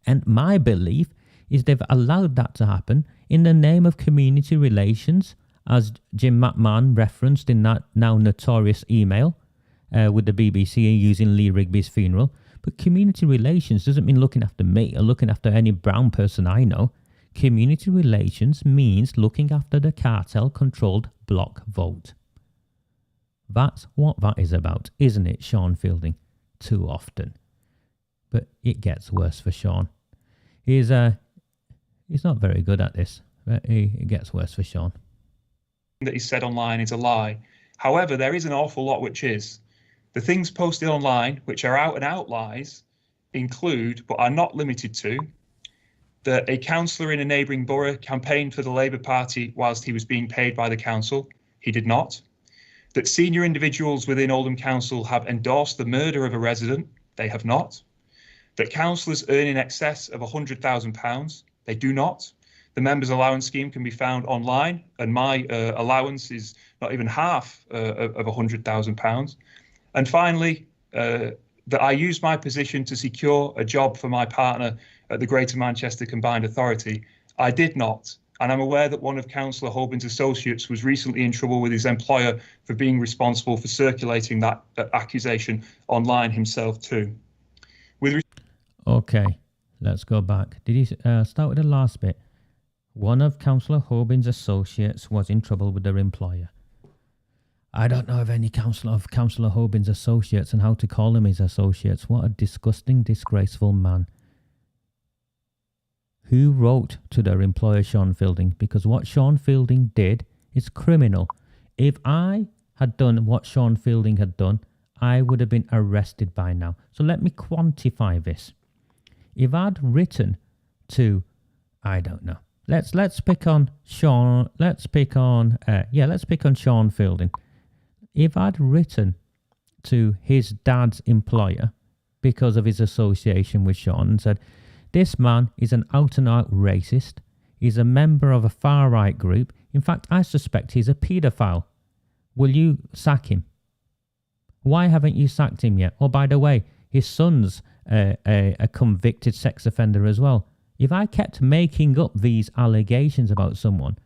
And my belief is they've allowed that to happen in the name of community relations, as Jim McMahon referenced in that now notorious email with the BBC using Lee Rigby's funeral. But community relations doesn't mean looking after me or looking after any brown person I know. Community relations means looking after the cartel-controlled block vote. That's what that is about, isn't it, Sean Fielding? Too often. But it gets worse for Sean. He's not very good at this, but it gets worse for Sean. That he said online is a lie. However, there is an awful lot which is. The things posted online, which are out and out lies, include, but are not limited to, that a councillor in a neighbouring borough campaigned for the Labour Party whilst he was being paid by the council. He did not. That senior individuals within Oldham Council have endorsed the murder of a resident. They have not. That councillors earn in excess of £100,000. They do not. The members' allowance scheme can be found online, and my allowance is not even half of £100,000. And finally, that I used my position to secure a job for my partner at the Greater Manchester Combined Authority. I did not, and I'm aware that one of Councillor Holbin's associates was recently in trouble with his employer for being responsible for circulating that accusation online himself too. Okay, let's go back. Did he start with the last bit? One of Councillor Holbin's associates was in trouble with their employer. I don't know of any Councillor Holbin's associates and how to call him his associates. What a disgusting, disgraceful man. Who wrote to their employer, Sean Fielding? Because what Sean Fielding did is criminal. If I had done what Sean Fielding had done, I would have been arrested by now. So let me quantify this. If I'd written to, I don't know. Let's pick on Sean. Let's pick on Sean Fielding. If I'd written to his dad's employer because of his association with Sean and said, this man is an out-and-out racist, he's a member of a far-right group, in fact, I suspect he's a paedophile, will you sack him? Why haven't you sacked him yet? Oh, by the way, his son's a convicted sex offender as well. If I kept making up these allegations about someone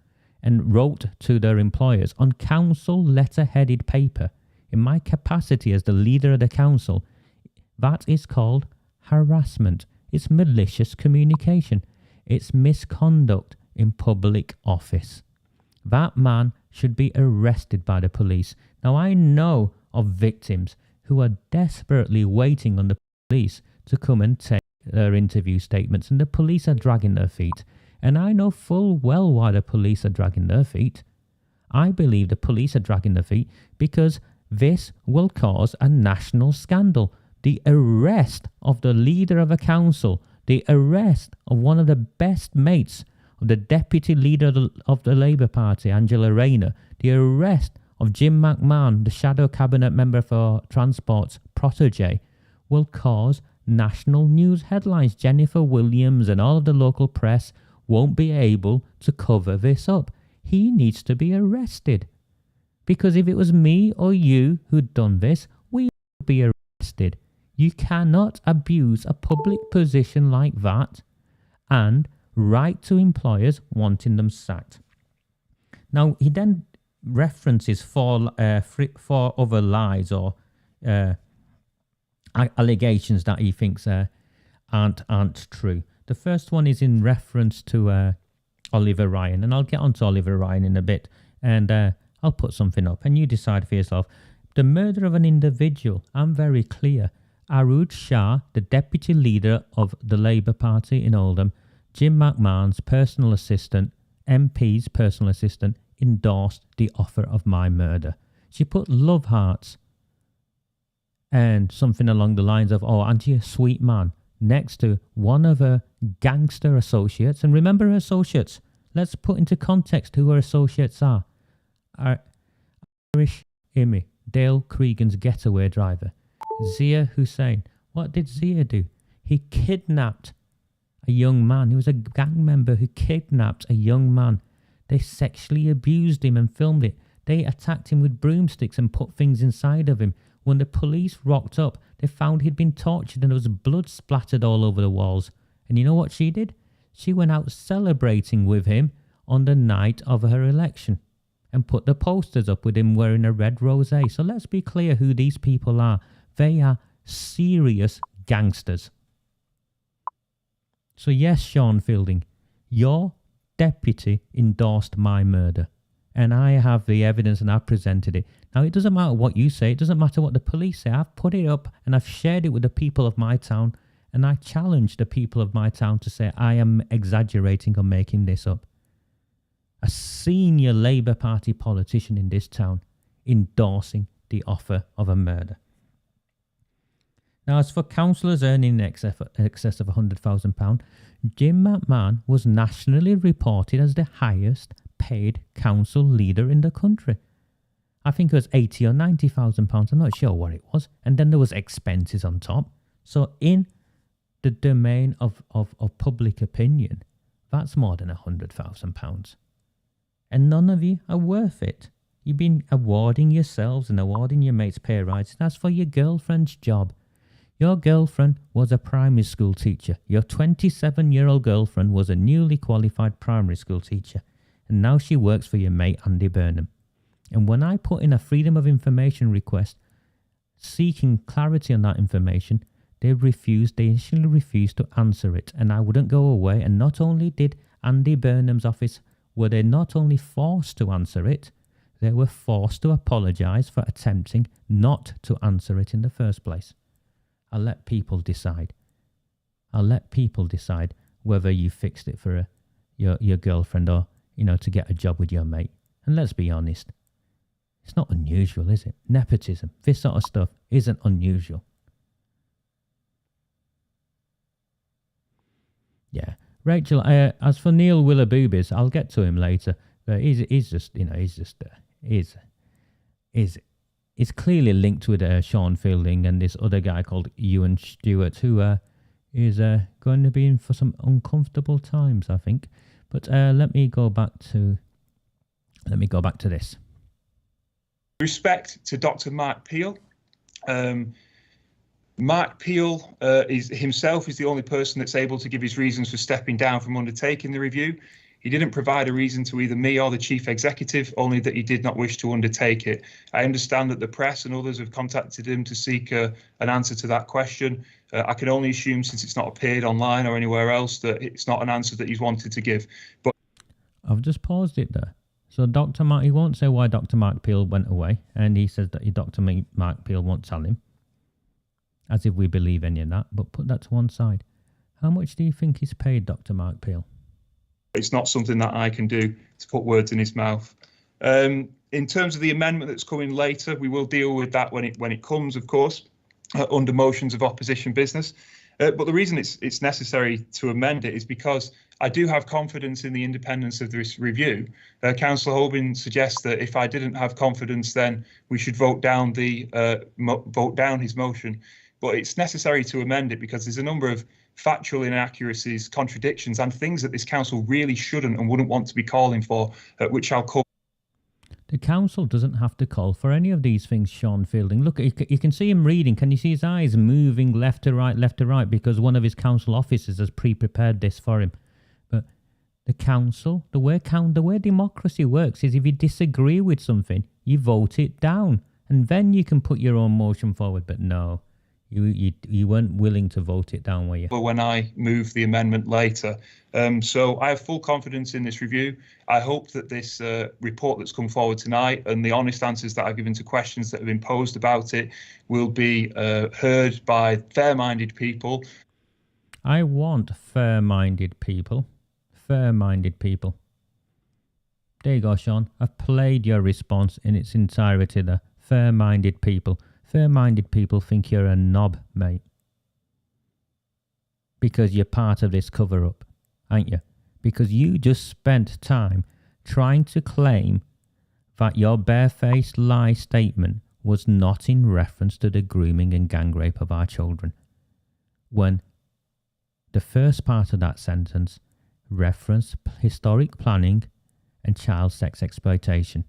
and wrote to their employers on council letter-headed paper, in my capacity as the leader of the council, that is called harassment. It's malicious communication. It's misconduct in public office. That man should be arrested by the police. Now, I know of victims who are desperately waiting on the police to come and take their interview statements, and the police are dragging their feet. And I know full well why the police are dragging their feet. I believe the police are dragging their feet because this will cause a national scandal. The arrest of the leader of a council, the arrest of one of the best mates of the deputy leader of the Labour Party, Angela Rayner, the arrest of Jim McMahon, the shadow cabinet member for Transport's protege, will cause national news headlines. Jennifer Williams and all of the local press won't be able to cover this up. He needs to be arrested. Because if it was me or you who'd done this, we would be arrested. You cannot abuse a public position like that and write to employers wanting them sacked. Now, he then references four other lies or allegations that he thinks aren't true. The first one is in reference to Oliver Ryan, and I'll get onto Oliver Ryan in a bit, and I'll put something up, and you decide for yourself. The murder of an individual, I'm very clear. Arood Shah, the deputy leader of the Labour Party in Oldham, Jim McMahon's personal assistant, MP's personal assistant, endorsed the offer of my murder. She put love hearts and something along the lines of, oh, aren't you a sweet man, next to one of her gangster associates. And remember her associates. Let's put into context who her associates are. Irish Imi, Dale Cregan's getaway driver. Zia Hussein. What did Zia do? He kidnapped a young man. He was a gang member who kidnapped a young man. They sexually abused him and filmed it. They attacked him with broomsticks and put things inside of him. When the police rocked up, they found he'd been tortured and there was blood splattered all over the walls. And you know what she did? She went out celebrating with him on the night of her election and put the posters up with him wearing a red rosé. So let's be clear who these people are. They are serious gangsters. So yes, Sean Fielding, your deputy endorsed my murder. And I have the evidence and I've presented it. Now, it doesn't matter what you say. It doesn't matter what the police say. I've put it up and I've shared it with the people of my town. And I challenge the people of my town to say I am exaggerating or making this up. A senior Labour Party politician in this town endorsing the offer of a murder. Now, as for councillors earning in excess of £100,000, Jim McMahon was nationally reported as the highest paid council leader in the country. I think it was £80,000 or £90,000. I'm not sure what it was. And then there was expenses on top. So in the domain of public opinion, that's more than £100,000. And none of you are worth it. You've been awarding yourselves and awarding your mates pay rises. That's for your girlfriend's job. Your girlfriend was a primary school teacher. Your 27-year-old girlfriend was a newly qualified primary school teacher. And now she works for your mate Andy Burnham. And when I put in a Freedom of Information request seeking clarity on that information, they initially refused to answer it, and I wouldn't go away. And not only did Andy Burnham's office, were they not only forced to answer it, they were forced to apologise for attempting not to answer it in the first place. I'll let people decide. I'll let people decide whether you fixed it for your girlfriend or, to get a job with your mate. And let's be honest, it's not unusual, is it? Nepotism, this sort of stuff isn't unusual. Yeah. Rachel, as for Neil Willaboobies, I'll get to him later. But he's clearly linked with Sean Fielding and this other guy called Ewan Stewart, who is going to be in for some uncomfortable times, I think. But let me go back to this. Respect to Dr. Mark Peel. Mark Peel is the only person that's able to give his reasons for stepping down from undertaking the review. He didn't provide a reason to either me or the chief executive, only that he did not wish to undertake it. I understand that the press and others have contacted him to seek an answer to that question. I can only assume, since it's not appeared online or anywhere else, that it's not an answer that he's wanted to give. But I've just paused it there. So Dr. Mark, he won't say why Dr. Mark Peel went away, and he says that Dr. Mark Peel won't tell him, as if we believe any of that. But put that to one side. How much do you think he's paid Dr. Mark Peel? It's not something that I can do to put words in his mouth. In terms of the amendment that's coming later, we will deal with that when it comes, of course, under motions of opposition business. But the reason it's necessary to amend it is because I do have confidence in the independence of this review. Councillor Hoban suggests that if I didn't have confidence, then we should vote down his motion. But it's necessary to amend it because there's a number of factual inaccuracies, contradictions, and things that this council really shouldn't and wouldn't want to be calling for, which I'll cover. The council doesn't have to call for any of these things, Sean Fielding. Look, you can see him reading. Can you see his eyes moving left to right, because one of his council officers has pre-prepared this for him. But the council, the way democracy works is if you disagree with something, you vote it down, and then you can put your own motion forward. But no, you weren't willing to vote it down, were you? When I move the amendment later. So I have full confidence in this review. I hope that this report that's come forward tonight and the honest answers that I've given to questions that have been posed about it will be heard by fair-minded people. I want fair-minded people. Fair-minded people. There you go, Sean. I've played your response in its entirety there. Fair-minded people. Fair-minded people think you're a knob, mate. Because you're part of this cover-up, aren't you? Because you just spent time trying to claim that your barefaced lie statement was not in reference to the grooming and gang rape of our children, when the first part of that sentence referenced historic planning and child sex exploitation,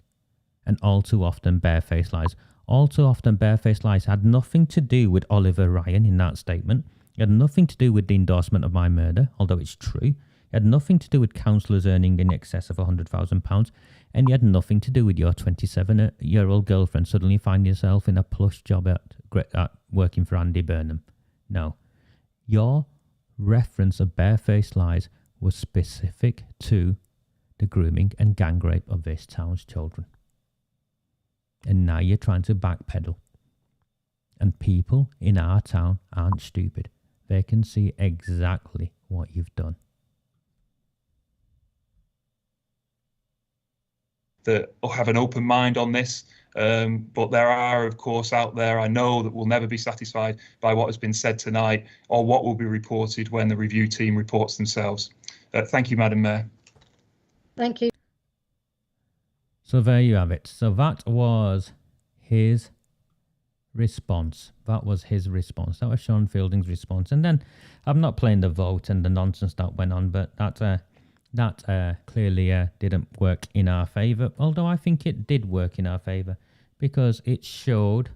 and all too often barefaced lies. All too often barefaced lies had nothing to do with Oliver Ryan in that statement. It had nothing to do with the endorsement of my murder, although it's true. It had nothing to do with councillors earning in excess of £100,000, and it had nothing to do with your 27-year-old girlfriend suddenly finding yourself in a plush job at working for Andy Burnham. No. Your reference of barefaced lies was specific to the grooming and gang rape of this town's children. And now you're trying to backpedal. And people in our town aren't stupid. They can see exactly what you've done. that have an open mind on this. But there are, of course, out there, I know, that will never be satisfied by what has been said tonight or what will be reported when the review team reports themselves. Thank you, Madam Mayor. Thank you. So there you have it. So that was his response. That was his response. That was Sean Fielding's response. And then I'm not playing the vote and the nonsense that went on, but that clearly didn't work in our favour, although I think it did work in our favour because it showed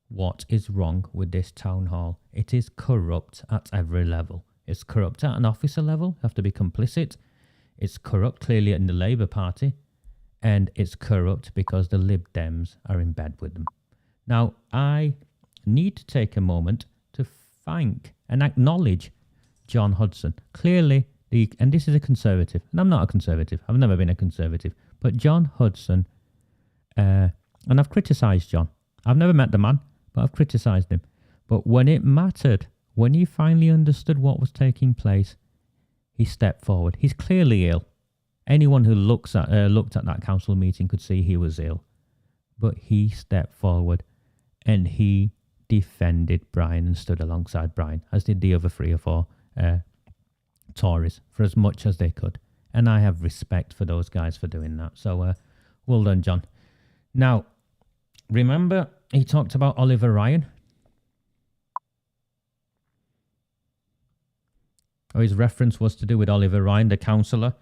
what is wrong with this town hall. It is corrupt at every level. It's corrupt at an officer level, you have to be complicit. It's corrupt clearly in the Labour Party, and it's corrupt because the Lib Dems are in bed with them. Now, I need to take a moment to thank and acknowledge John Hudson. Clearly, and this is a Conservative, and I'm not a Conservative. I've never been a Conservative. But John Hudson, and I've criticised John. I've never met the man, but I've criticised him. But when it mattered, when he finally understood what was taking place, he stepped forward. He's clearly ill. Anyone who looked at that council meeting could see he was ill. But he stepped forward and he defended Brian and stood alongside Brian, as did the other 3 or 4 Tories, for as much as they could. And I have respect for those guys for doing that. So well done, John. Now, remember he talked about Oliver Ryan? Or his reference was to do with Oliver Ryan, the councillor.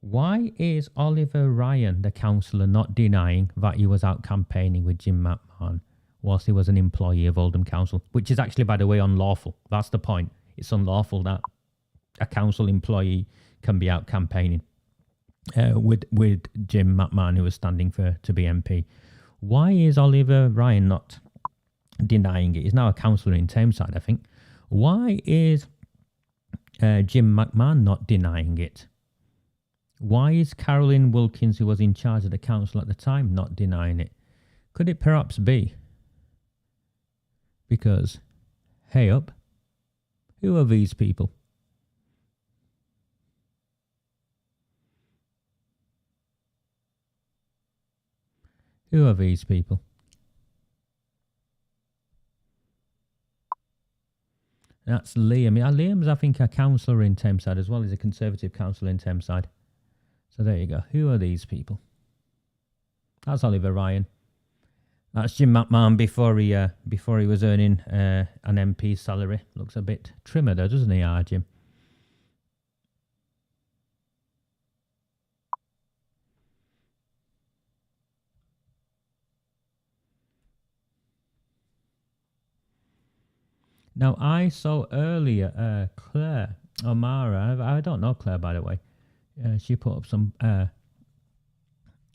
Why is Oliver Ryan, the councillor, not denying that he was out campaigning with Jim McMahon whilst he was an employee of Oldham Council? Which is actually, by the way, unlawful. That's the point. It's unlawful that a council employee can be out campaigning with Jim McMahon, who was standing to be MP. Why is Oliver Ryan not denying it? He's now a councillor in Tameside, I think. Why is Jim McMahon not denying it? Why is Carolyn Wilkins, who was in charge of the council at the time, not denying it? Could it perhaps be because, hey up, who are these people? Who are these people? That's Liam. Yeah, Liam's, I think, a councillor in Tameside as well. He's a Conservative councillor in Tameside. So there you go. Who are these people? That's Oliver Ryan. That's Jim McMahon before he was earning an MP salary. Looks a bit trimmer though, doesn't he, Jim? Now, I saw earlier Claire O'Mara. I don't know Claire, by the way. She put up some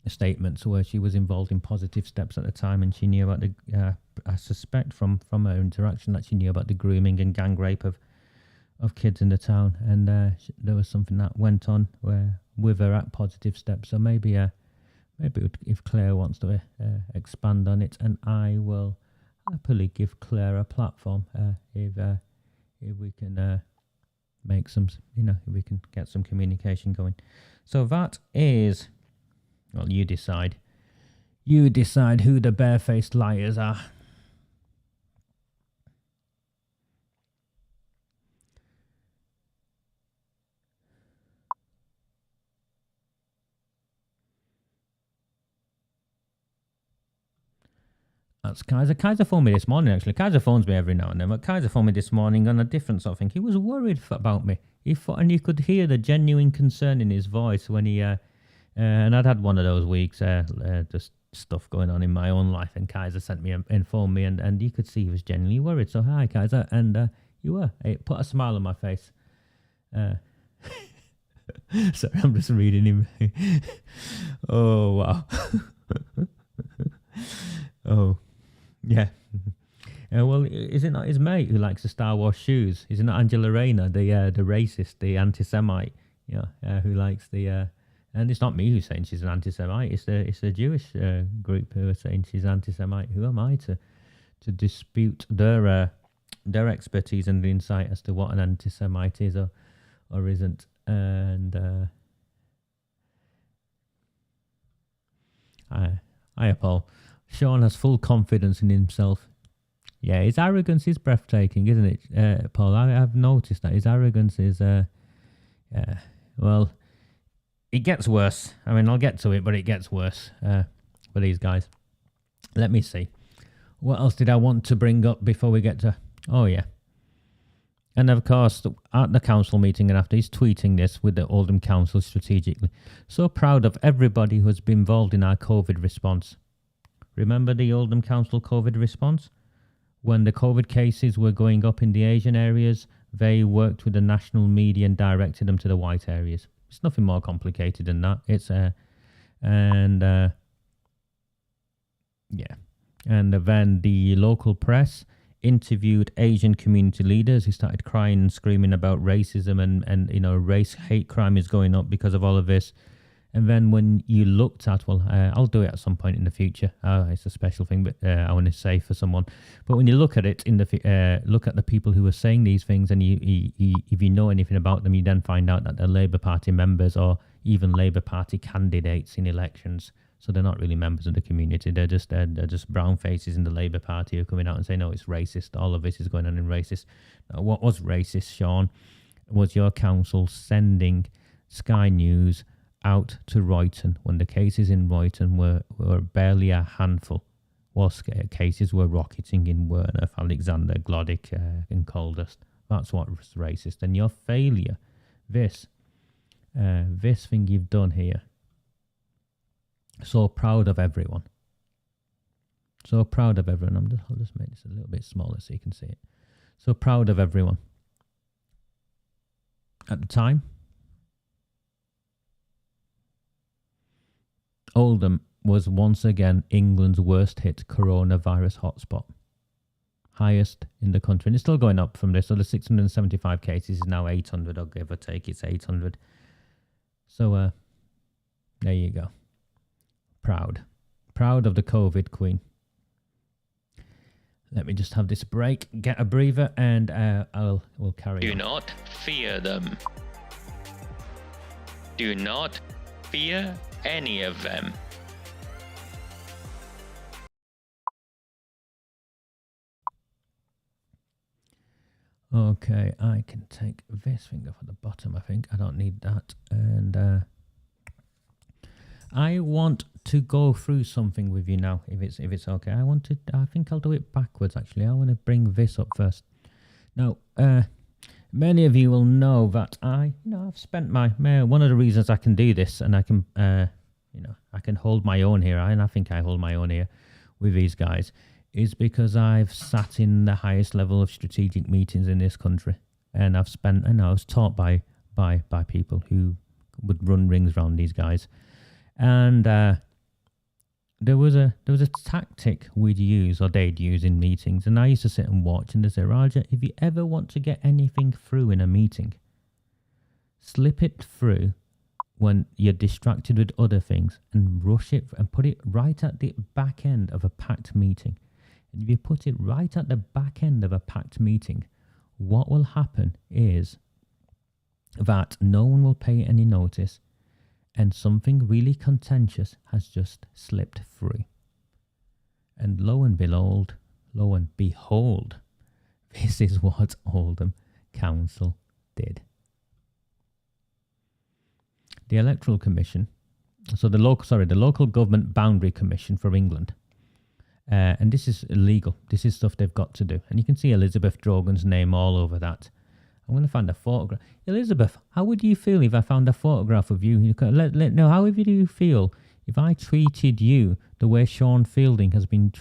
statements where she was involved in Positive Steps at the time, and she knew about the, I suspect from her interaction that she knew about the grooming and gang rape of kids in the town, and there was something that went on with her at Positive Steps. So maybe if Claire wants to expand on it, and I will happily give Claire a platform if we can make some, if we can get some communication going. So that is, well, you decide. You decide who the barefaced liars are. That's Kaiser. Kaiser phoned me this morning, actually. Kaiser phones me every now and then, but Kaiser phoned me this morning on a different sort of thing. He was worried about me. And you could hear the genuine concern in his voice when he... and I'd had one of those weeks, just stuff going on in my own life, and Kaiser informed me, and you could see he was genuinely worried. So, hi, Kaiser. And you were. It put a smile on my face. Sorry, I'm just reading him. Oh, wow. Oh. Yeah. Well, is it not his mate who likes the Star Wars shoes? Is it not Angela Rayner, the racist, the anti-Semite, who likes the... and it's not me who's saying she's an anti-Semite. It's the Jewish group who are saying she's anti-Semite. Who am I to dispute their expertise and insight as to what an anti-Semite is or isn't? And Hiya, Paul. Sean has full confidence in himself. Yeah, his arrogance is breathtaking, isn't it, Paul? I've noticed that his arrogance is, well, it gets worse. I mean, I'll get to it, but it gets worse for these guys. Let me see. What else did I want to bring up before we get to... Oh, yeah. And, of course, at the council meeting and after, he's tweeting this with the Oldham Council strategically. So proud of everybody who has been involved in our COVID response. Remember the Oldham Council COVID response? When the COVID cases were going up in the Asian areas, they worked with the national media and directed them to the white areas. It's nothing more complicated than that. It's yeah. And then the local press interviewed Asian community leaders who started crying and screaming about racism and you know, race hate crime is going up because of all of this. And then when you looked at, well, I'll do it at some point in the future. It's a special thing, but I want to say for someone. But when you look at it, look at the people who are saying these things, and if you know anything about them, you then find out that they're Labour Party members or even Labour Party candidates in elections. So they're not really members of the community. They're just brown faces in the Labour Party who are coming out and saying, no, it's racist. All of this is going on in racist. Now, what was racist, Sean, was your council sending Sky News out to Royton when the cases in Royton were barely a handful, whilst cases were rocketing in Werneth, Alexander, Glodick and Coldust. That's what was racist. And your failure, this thing you've done here, so proud of everyone. So proud of everyone. I'll just make this a little bit smaller so you can see it. So proud of everyone. At the time, Oldham was once again England's worst hit coronavirus hotspot. Highest in the country. And it's still going up from this. So the 675 cases is now 800, or give or take. It's 800. So there you go. Proud. Proud of the COVID queen. Let me just have this break, get a breather, and we'll carry on. Do not fear them. Do not fear any of them. Okay, I can take this thing off at the bottom, I think. I don't need that. And I want to go through something with you now, if it's okay. I think I'll do it backwards, actually. I want to bring this up first. Now, many of you will know that I've spent one of the reasons I can do this, and I can, I can hold my own here, and I think I hold my own here with these guys, is because I've sat in the highest level of strategic meetings in this country, and I was taught by people who would run rings around these guys, and there was a tactic we'd use, or they'd use in meetings, and I used to sit and watch, and they say, Raja, if you ever want to get anything through in a meeting, slip it through when you're distracted with other things, and rush it and put it right at the back end of a packed meeting. And if you put it right at the back end of a packed meeting, what will happen is that no one will pay any notice, and something really contentious has just slipped through. And lo and behold, this is what Oldham Council did. The Electoral Commission, so the Local Government Boundary Commission for England, and this is illegal. This is stuff they've got to do. And you can see Elizabeth Drogan's name all over that. I'm going to find a photograph. Elizabeth, how would you feel if I found a photograph of you? How would you feel if I treated you the way Sean Fielding has been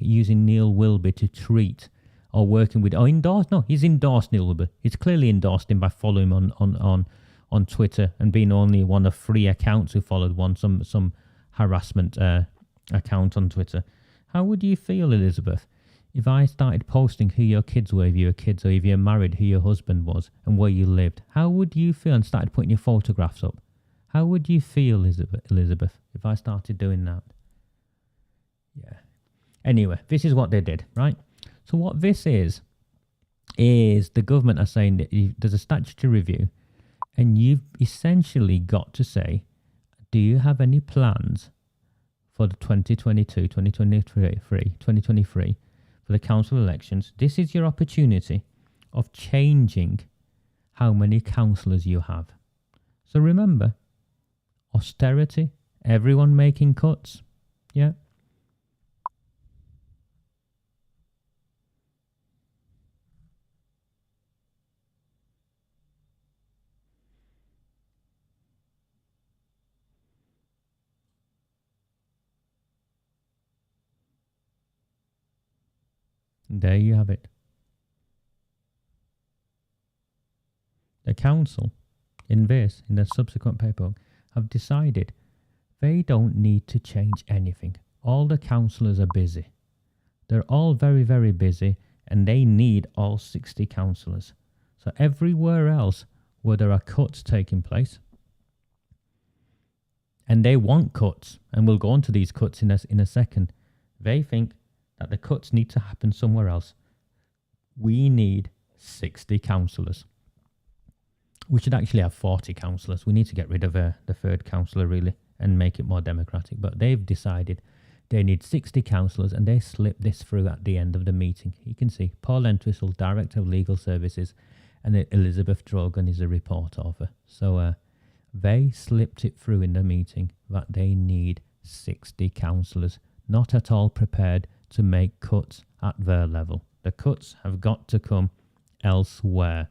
using Neil Wilby to treat, or working with, or endorse? No, he's endorsed Neil Wilby. He's clearly endorsed him by following him on Twitter and being only one of 3 accounts who followed some harassment account on Twitter. How would you feel, Elizabeth, if I started posting who your kids were, if you were kids, or if you're married, who your husband was, and where you lived? How would you feel, and started putting your photographs up? How would you feel, Elizabeth, if I started doing that? Yeah. Anyway, this is what they did, right? So what this is the government are saying that there's a statutory review, and you've essentially got to say, do you have any plans for the 2023 for the council elections, this is your opportunity of changing how many councillors you have. So remember, austerity, everyone making cuts, yeah. There you have it. The council, in the subsequent paperwork, have decided they don't need to change anything. All the councillors are busy. They're all very, very busy, and they need all 60 councillors. So everywhere else where there are cuts taking place, and they want cuts, and we'll go on to these cuts in a second, they think that the cuts need to happen somewhere else. We need 60 councillors. We should actually have 40 councillors. We need to get rid of the third councillor, really, and make it more democratic. But they've decided they need 60 councillors, and they slipped this through at the end of the meeting. You can see Paul Entwistle, Director of Legal Services, and Elizabeth Drogan is a report author. So they slipped it through in the meeting that they need 60 councillors, not at all prepared to make cuts at their level. The cuts have got to come elsewhere.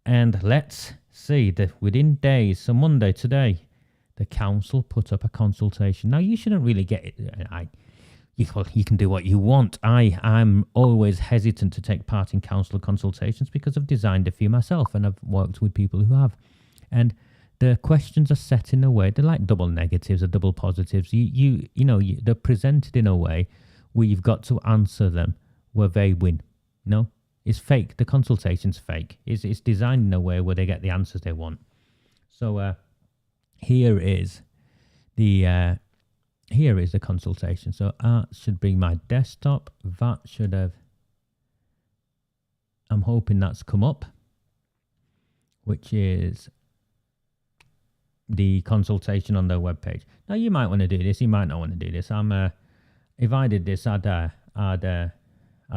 And let's see that within days, so Monday today, the council put up a consultation. Now, you shouldn't really get it. You can do what you want. I'm always hesitant to take part in council consultations because I've designed a few myself and I've worked with people who have. And the questions are set in a way, they're like double negatives or double positives. They're presented in a way where you've got to answer them where they win. No, it's fake. The consultation's fake. It's designed in a way where they get the answers they want. So here is the consultation. So I should bring my desktop. That should have. I'm hoping that's come up, which is the consultation on their webpage. Now you might want to do this. You might not want to do this. If I did this, I'd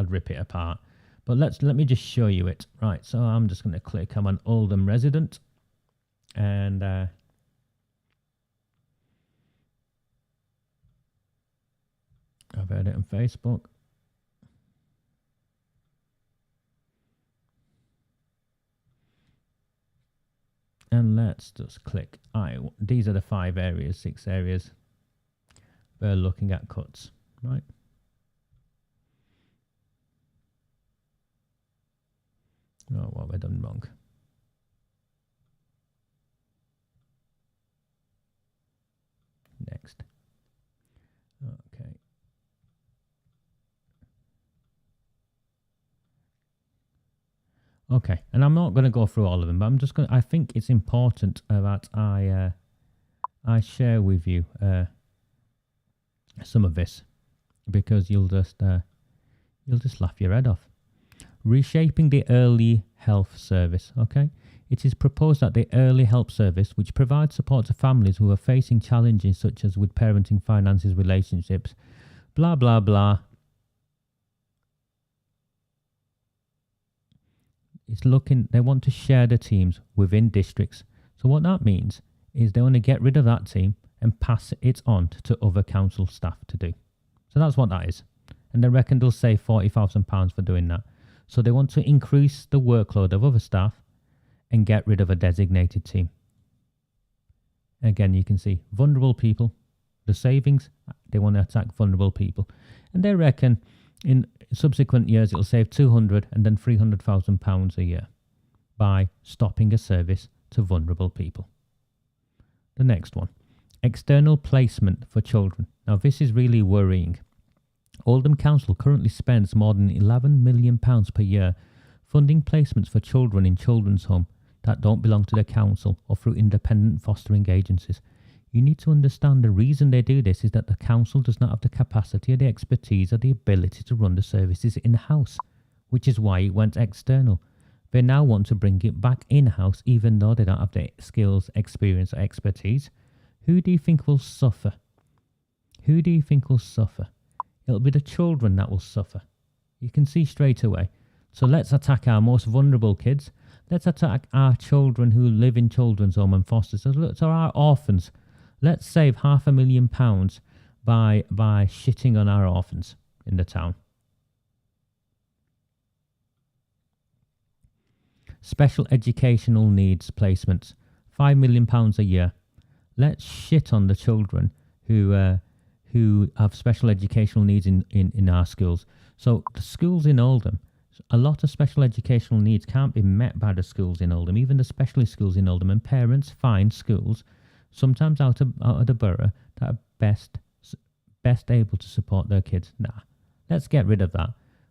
rip it apart. But let me just show you it. Right, so I'm just going to click. I'm an Oldham resident, and I've had it on Facebook. And let's just click. These are the 6 areas we're looking at cuts, right? Oh, what have I done wrong? Next. Okay. Okay, and I'm not going to go through all of them, but I think it's important that I share with you some of this, because you'll just laugh your head off. Reshaping the early health service. Okay, it is proposed that the early help service, which provides support to families who are facing challenges such as with parenting, finances, relationships, blah blah blah. They want to share the teams within districts. So what that means is they want to get rid of that team and pass it on to other council staff to do. So that's what that is. And they reckon they'll save £40,000 for doing that. So they want to increase the workload of other staff and get rid of a designated team. Again, you can see vulnerable people. The savings, they want to attack vulnerable people. And they reckon in subsequent years it'll save £200,000 and then £300,000 a year by stopping a service to vulnerable people. The next one, external placement for children. Now this is really worrying. Oldham Council currently spends more than £11 million per year funding placements for children in children's home that don't belong to the council or through independent fostering agencies. You need to understand the reason they do this is that the council does not have the capacity or the expertise or the ability to run the services in-house, which is why it went external. They now want to bring it back in-house even though they don't have the skills, experience or expertise. Who do you think will suffer? who do you think will suffer? It'll be the children that will suffer. You can see straight away. So let's attack our most vulnerable kids. Let's attack our children who live in children's home and foster. So look, so our orphans. Let's save £500,000 by shitting on our orphans in the town. Special educational needs placements, £5 million a year. Let's shit on the children who have special educational needs in our schools. So the schools in Oldham, a lot of special educational needs can't be met by the schools in Oldham, even the specialist schools in Oldham, and parents find schools, sometimes out of the borough, that are best able to support their kids. Nah, let's get rid of that.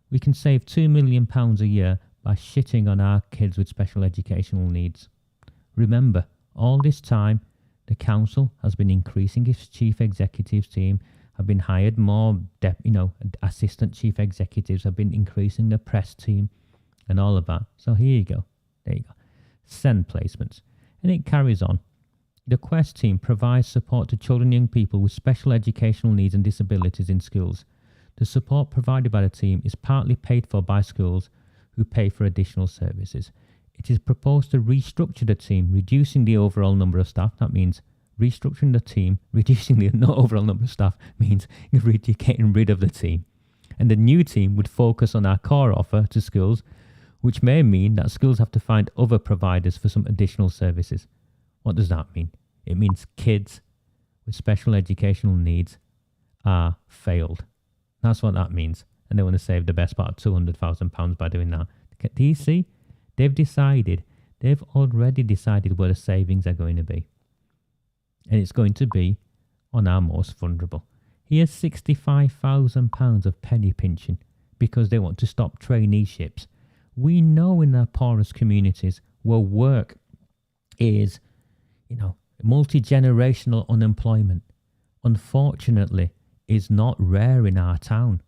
We can save £2 million a year by shitting on our kids with special educational needs. Remember, all this time, the council has been increasing its chief executives team, have been hired more, assistant chief executives, have been increasing the press team and all of that. So here you go. There you go. Send placements. And it carries on. The Quest team provides support to children and young people with special educational needs and disabilities in schools. The support provided by the team is partly paid for by schools who pay for additional services. It is proposed to restructure the team, reducing the overall number of staff. That means restructuring the team, reducing the overall number of staff means getting rid of the team. And the new team would focus on our core offer to schools, which may mean that schools have to find other providers for some additional services. What does that mean? It means kids with special educational needs are failed. That's what that means. And they want to save the best part of £200,000 by doing that. Do you see? They've already decided where the savings are going to be. And it's going to be on our most vulnerable. Here's £65,000 of penny pinching because they want to stop traineeships. We know in our poorest communities where work is, multi-generational unemployment, unfortunately, is not rare in our town.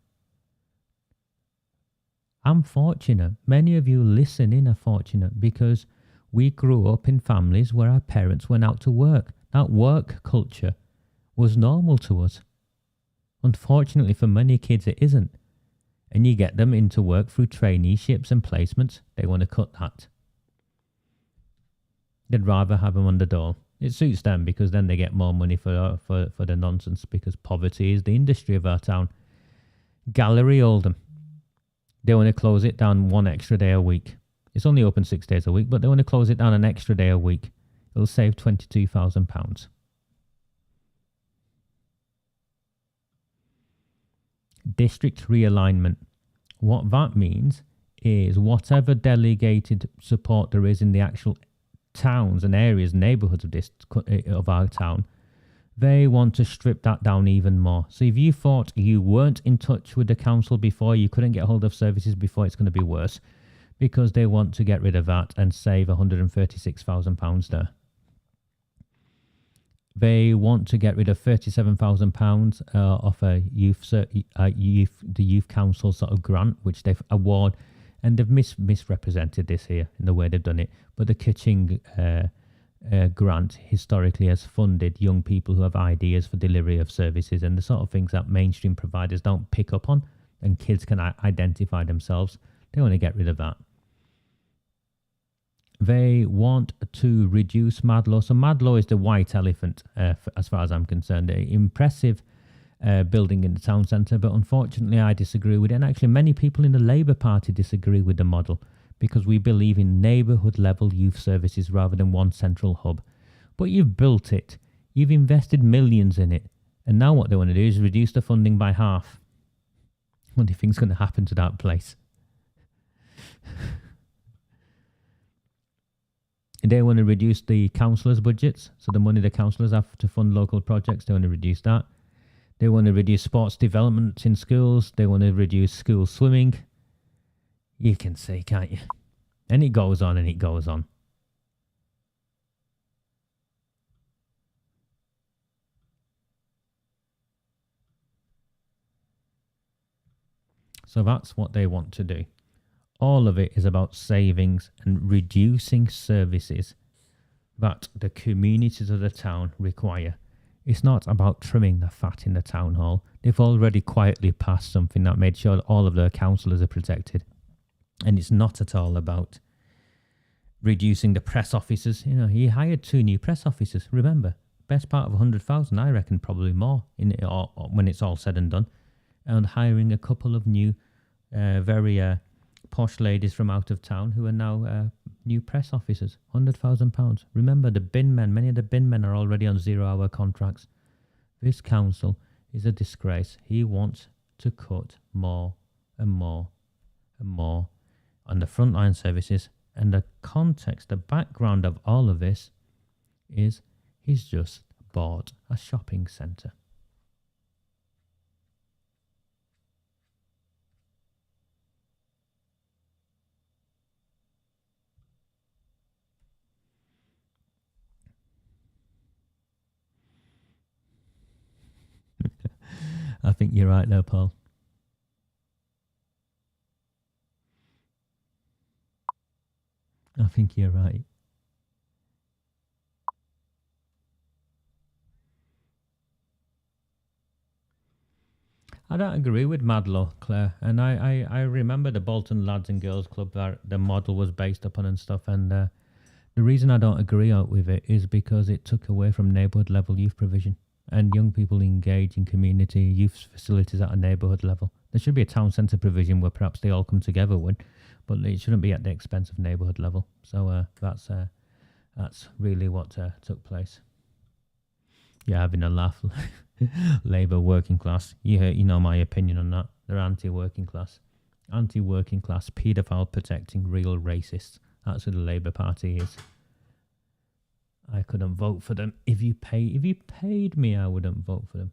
I'm fortunate. Many of you listening are fortunate because we grew up in families where our parents went out to work. That work culture was normal to us. Unfortunately, for many kids, it isn't. And you get them into work through traineeships and placements. They want to cut that. They'd rather have them on the dole. It suits them because then they get more money for the nonsense, because poverty is the industry of our town. Gallery Oldham. They want to close it down one extra day a week. It's only open 6 days a week, but they want to close it down an extra day a week. It'll save £22,000. District realignment. What that means is whatever delegated support there is in the actual towns and areas, neighbourhoods of our town, they want to strip that down even more. So if you thought you weren't in touch with the council before, you couldn't get hold of services before, it's going to be worse, because they want to get rid of that and save £136,000 there. They want to get rid of £37,000 off the youth council sort of grant, which they've award, and they've misrepresented this here in the way they've done it. But the Kitching grant historically has funded young people who have ideas for delivery of services and the sort of things that mainstream providers don't pick up on, and kids can identify themselves. They want to get rid of that. They want to reduce mad law. So mad law is the white elephant, as far as I'm concerned. An impressive building in the town centre, but unfortunately I disagree with it. And actually many people in the Labour Party disagree with the model, because we believe in neighbourhood level youth services rather than one central hub. But you've built it. You've invested millions in it. And now what they want to do is reduce the funding by half. What do you think's going to happen to that place? They want to reduce the councillors' budgets. So the money the councillors have to fund local projects, they want to reduce that. They want to reduce sports development in schools. They want to reduce school swimming. You can see, can't you? And it goes on and it goes on. So that's what they want to do. All of it is about savings and reducing services that the communities of the town require. It's not about trimming the fat in the town hall. They've already quietly passed something that made sure that all of their councillors are protected. And it's not at all about reducing the press officers. You know, he hired 2 new press officers. Remember, best part of 100,000, I reckon, probably more in it, or when it's all said and done. And hiring a couple of new, very posh ladies from out of town who are now new press officers. £100,000. Remember, the bin men, many of the bin men are already on 0-hour contracts. This council is a disgrace. He wants to cut more and more and more on the frontline services. And the context, the background of all of this is he's just bought a shopping centre. I think you're right there, Paul. I think you're right. I don't agree with Madlow, Claire. And I remember the Bolton Lads and Girls Club that the model was based upon and stuff. And the reason I don't agree with it is because it took away from neighbourhood level youth provision. And young people engage in community youth facilities at a neighbourhood level. There should be a town centre provision where perhaps they all come together with, but it shouldn't be at the expense of neighbourhood level. So that's really what took place. You're having a laugh. Labour working class. You know my opinion on that. They're anti-working class. Anti-working class, paedophile protecting real racists. That's who the Labour Party is. I couldn't vote for them. If you paid me, I wouldn't vote for them.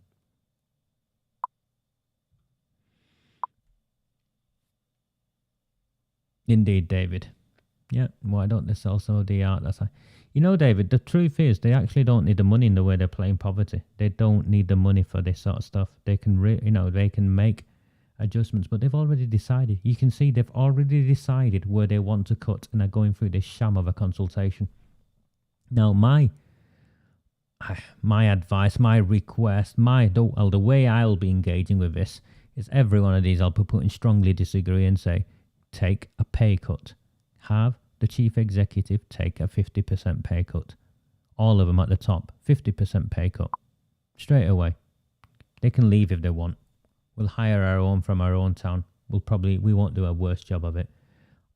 Indeed, David. Yeah, why don't this also the art? You know, David, the truth is they actually don't need the money in the way they're playing poverty. They don't need the money for this sort of stuff. They can, they can make adjustments, but they've already decided. You can see they've already decided where they want to cut and are going through this sham of a consultation. Now, my advice, my request, the way I'll be engaging with this is every one of these I'll be putting strongly disagree and say, take a pay cut. Have the chief executive take a 50% pay cut. All of them at the top, 50% pay cut. Straight away. They can leave if they want. We'll hire our own from our own town. We won't do a worse job of it.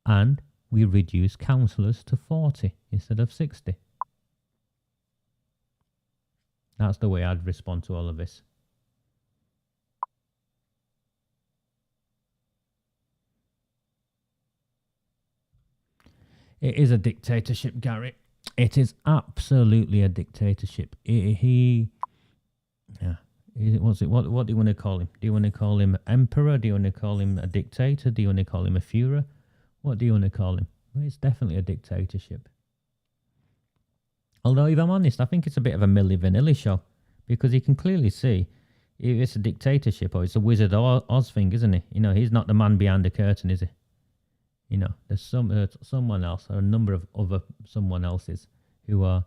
And we reduce councillors to 40 instead of 60. That's the way I'd respond to all of this. It is a dictatorship, Gary. It is absolutely a dictatorship. What do you want to call him? Do you want to call him emperor? Do you want to call him a dictator? Do you want to call him a Führer? What do you want to call him? Well, it's definitely a dictatorship. Although, if I'm honest, I think it's a bit of a Milli Vanilli show, because you can clearly see if it's a dictatorship or it's a Wizard of Oz thing, isn't he? He's not the man behind the curtain, is he? There's someone else, or a number of other someone else's who are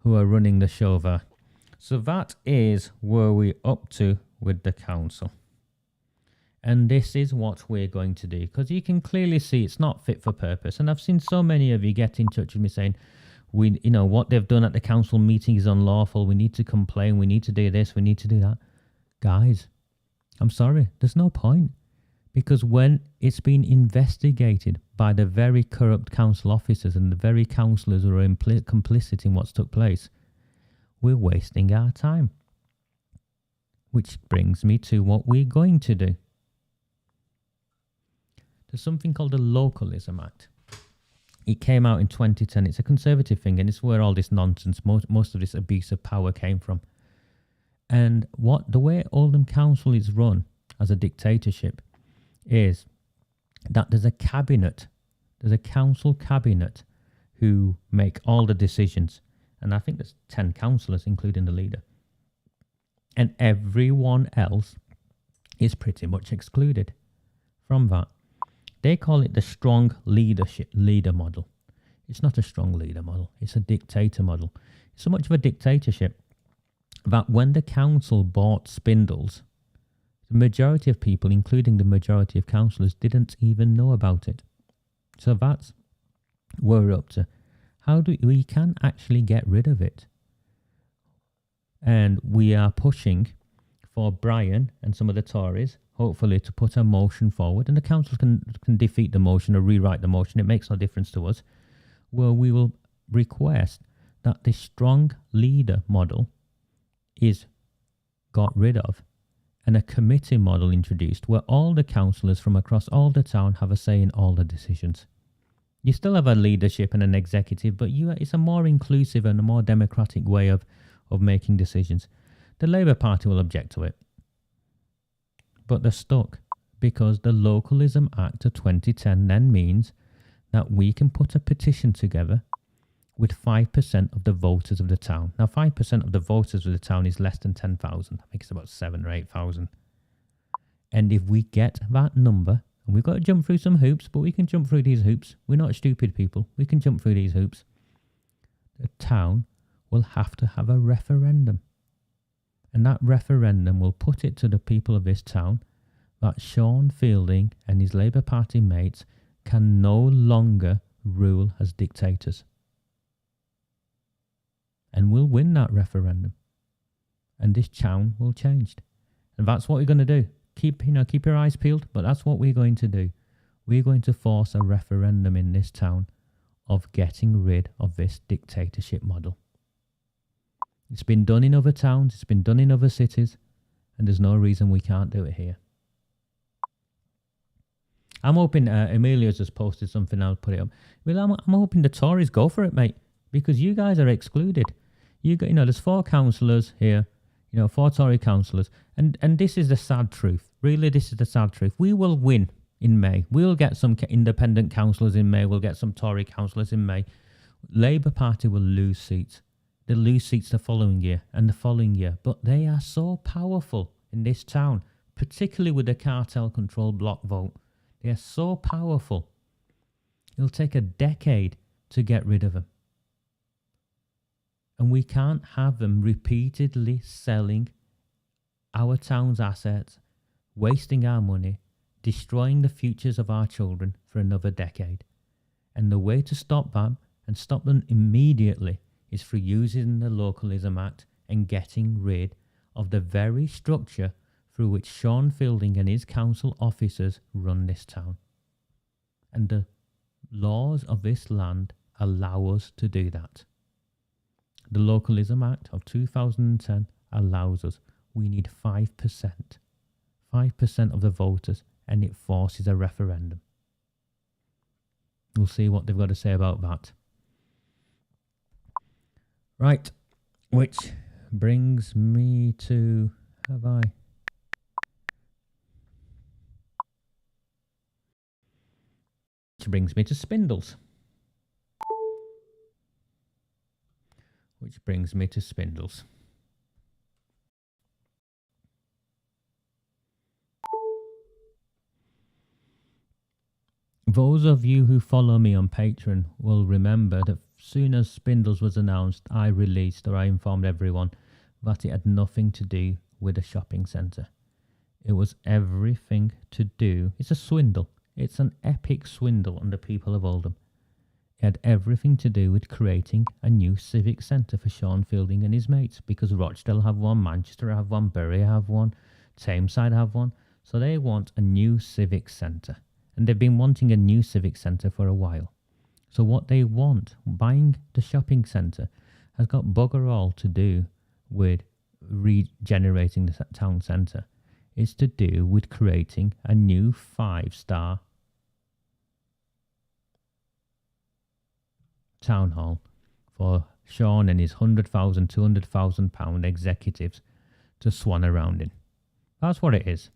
running the show there. So that is where we're up to with the council. And this is what we're going to do, because you can clearly see it's not fit for purpose. And I've seen so many of you get in touch with me saying, what they've done at the council meeting is unlawful. We need to complain. We need to do this. We need to do that. Guys, I'm sorry. There's no point. Because when it's been investigated by the very corrupt council officers and the very councillors who are complicit in what's took place, we're wasting our time. Which brings me to what we're going to do. There's something called the Localism Act. It came out in 2010. It's a Conservative thing, and it's where all this nonsense, most of this abuse of power came from. And the way Oldham Council is run as a dictatorship is that there's a council cabinet who make all the decisions. And I think there's 10 councillors, including the leader. And everyone else is pretty much excluded from that. They call it the strong leader model. It's not a strong leader model. It's a dictator model. It's so much of a dictatorship that when the council bought Spindles, the majority of people, including the majority of councillors, didn't even know about it. So that's where we're up to. How do we can actually get rid of it? And we are pushing for Brian and some of the Tories, hopefully, to put a motion forward, and the council can defeat the motion or rewrite the motion. It makes no difference to us. Where we will request that the strong leader model is got rid of, and a committee model introduced where all the councillors from across all the town have a say in all the decisions. You still have a leadership and an executive, but it's a more inclusive and a more democratic way of making decisions. The Labour Party will object to it, but they're stuck because the Localism Act of 2010 then means that we can put a petition together with 5% of the voters of the town. Now, 5% of the voters of the town is less than 10,000. I think it's about 7,000 or 8,000. And if we get that number, and we've got to jump through some hoops, but we can jump through these hoops. We're not stupid people. We can jump through these hoops. The town will have to have a referendum. And that referendum will put it to the people of this town that Sean Fielding and his Labour Party mates can no longer rule as dictators. And we'll win that referendum. And this town will change. And that's what we're going to do. Keep your eyes peeled, but that's what we're going to do. We're going to force a referendum in this town of getting rid of this dictatorship model. It's been done in other towns, it's been done in other cities, and there's no reason we can't do it here. I'm hoping Amelia's just posted something, I'll put it up. Well, I'm hoping the Tories go for it, mate, because you guys are excluded. There's 4 councillors here, 4 Tory councillors, and this is the sad truth. Really, this is the sad truth. We will win in May. We'll get some independent councillors in May. We'll get some Tory councillors in May. Labour Party will lose seats. They'll lose seats the following year and the following year. But they are so powerful in this town, particularly with the cartel-controlled block vote. They are so powerful. It'll take a decade to get rid of them. And we can't have them repeatedly selling our town's assets, wasting our money, destroying the futures of our children for another decade. And the way to stop that, and stop them immediately, is through using the Localism Act and getting rid of the very structure through which Sean Fielding and his council officers run this town. And the laws of this land allow us to do that. The Localism Act of 2010 allows us. We need 5%. 5% of the voters, and it forces a referendum. We'll see what they've got to say about that. Right, which brings me to... Which brings me to Spindles. Those of you who follow me on Patreon will remember that as soon as Spindles was announced, I informed everyone that it had nothing to do with a shopping centre. It was everything to do. It's a swindle. It's an epic swindle on the people of Oldham. It had everything to do with creating a new civic centre for Sean Fielding and his mates, because Rochdale have one, Manchester have one, Bury have one, Tameside have one. So they want a new civic centre. And they've been wanting a new civic centre for a while. So what they want, buying the shopping centre, has got bugger all to do with regenerating the town centre. It's to do with creating a new 5-star town hall for Sean and his £100,000, £200,000 executives to swan around in. That's what it is.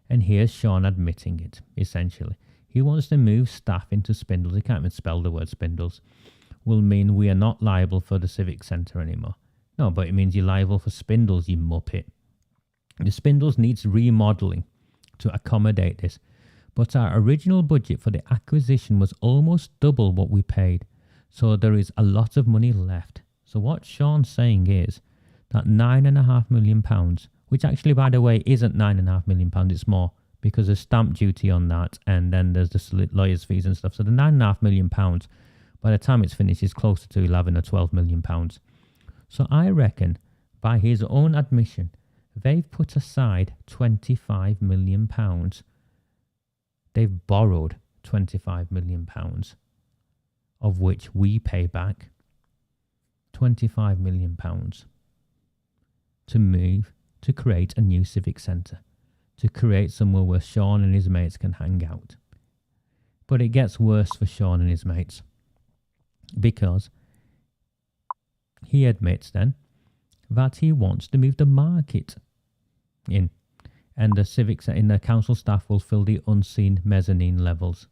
And here's Sean admitting it, essentially. He wants to move staff into Spindles. He can't even spell the word Spindles. Will mean we are not liable for the Civic Centre anymore. No, but it means you're liable for Spindles, you muppet. The Spindles needs remodelling to accommodate this. But our original budget for the acquisition was almost double what we paid. So there is a lot of money left. So what Sean's saying is that £9.5 million, which actually, by the way, isn't £9.5 million, it's more, because there's stamp duty on that, and then there's the lawyers' fees and stuff. So the £9.5 million, by the time it's finished, is closer to 11 or 12 million pounds. So I reckon, by his own admission, they've put aside £25 million. They've borrowed £25 million, of which we pay back £25 million to move, to create a new civic centre, to create somewhere where Sean and his mates can hang out. But it gets worse for Sean and his mates, because he admits then that he wants to move the market in, and the civics in the council staff will fill the unseen mezzanine levels.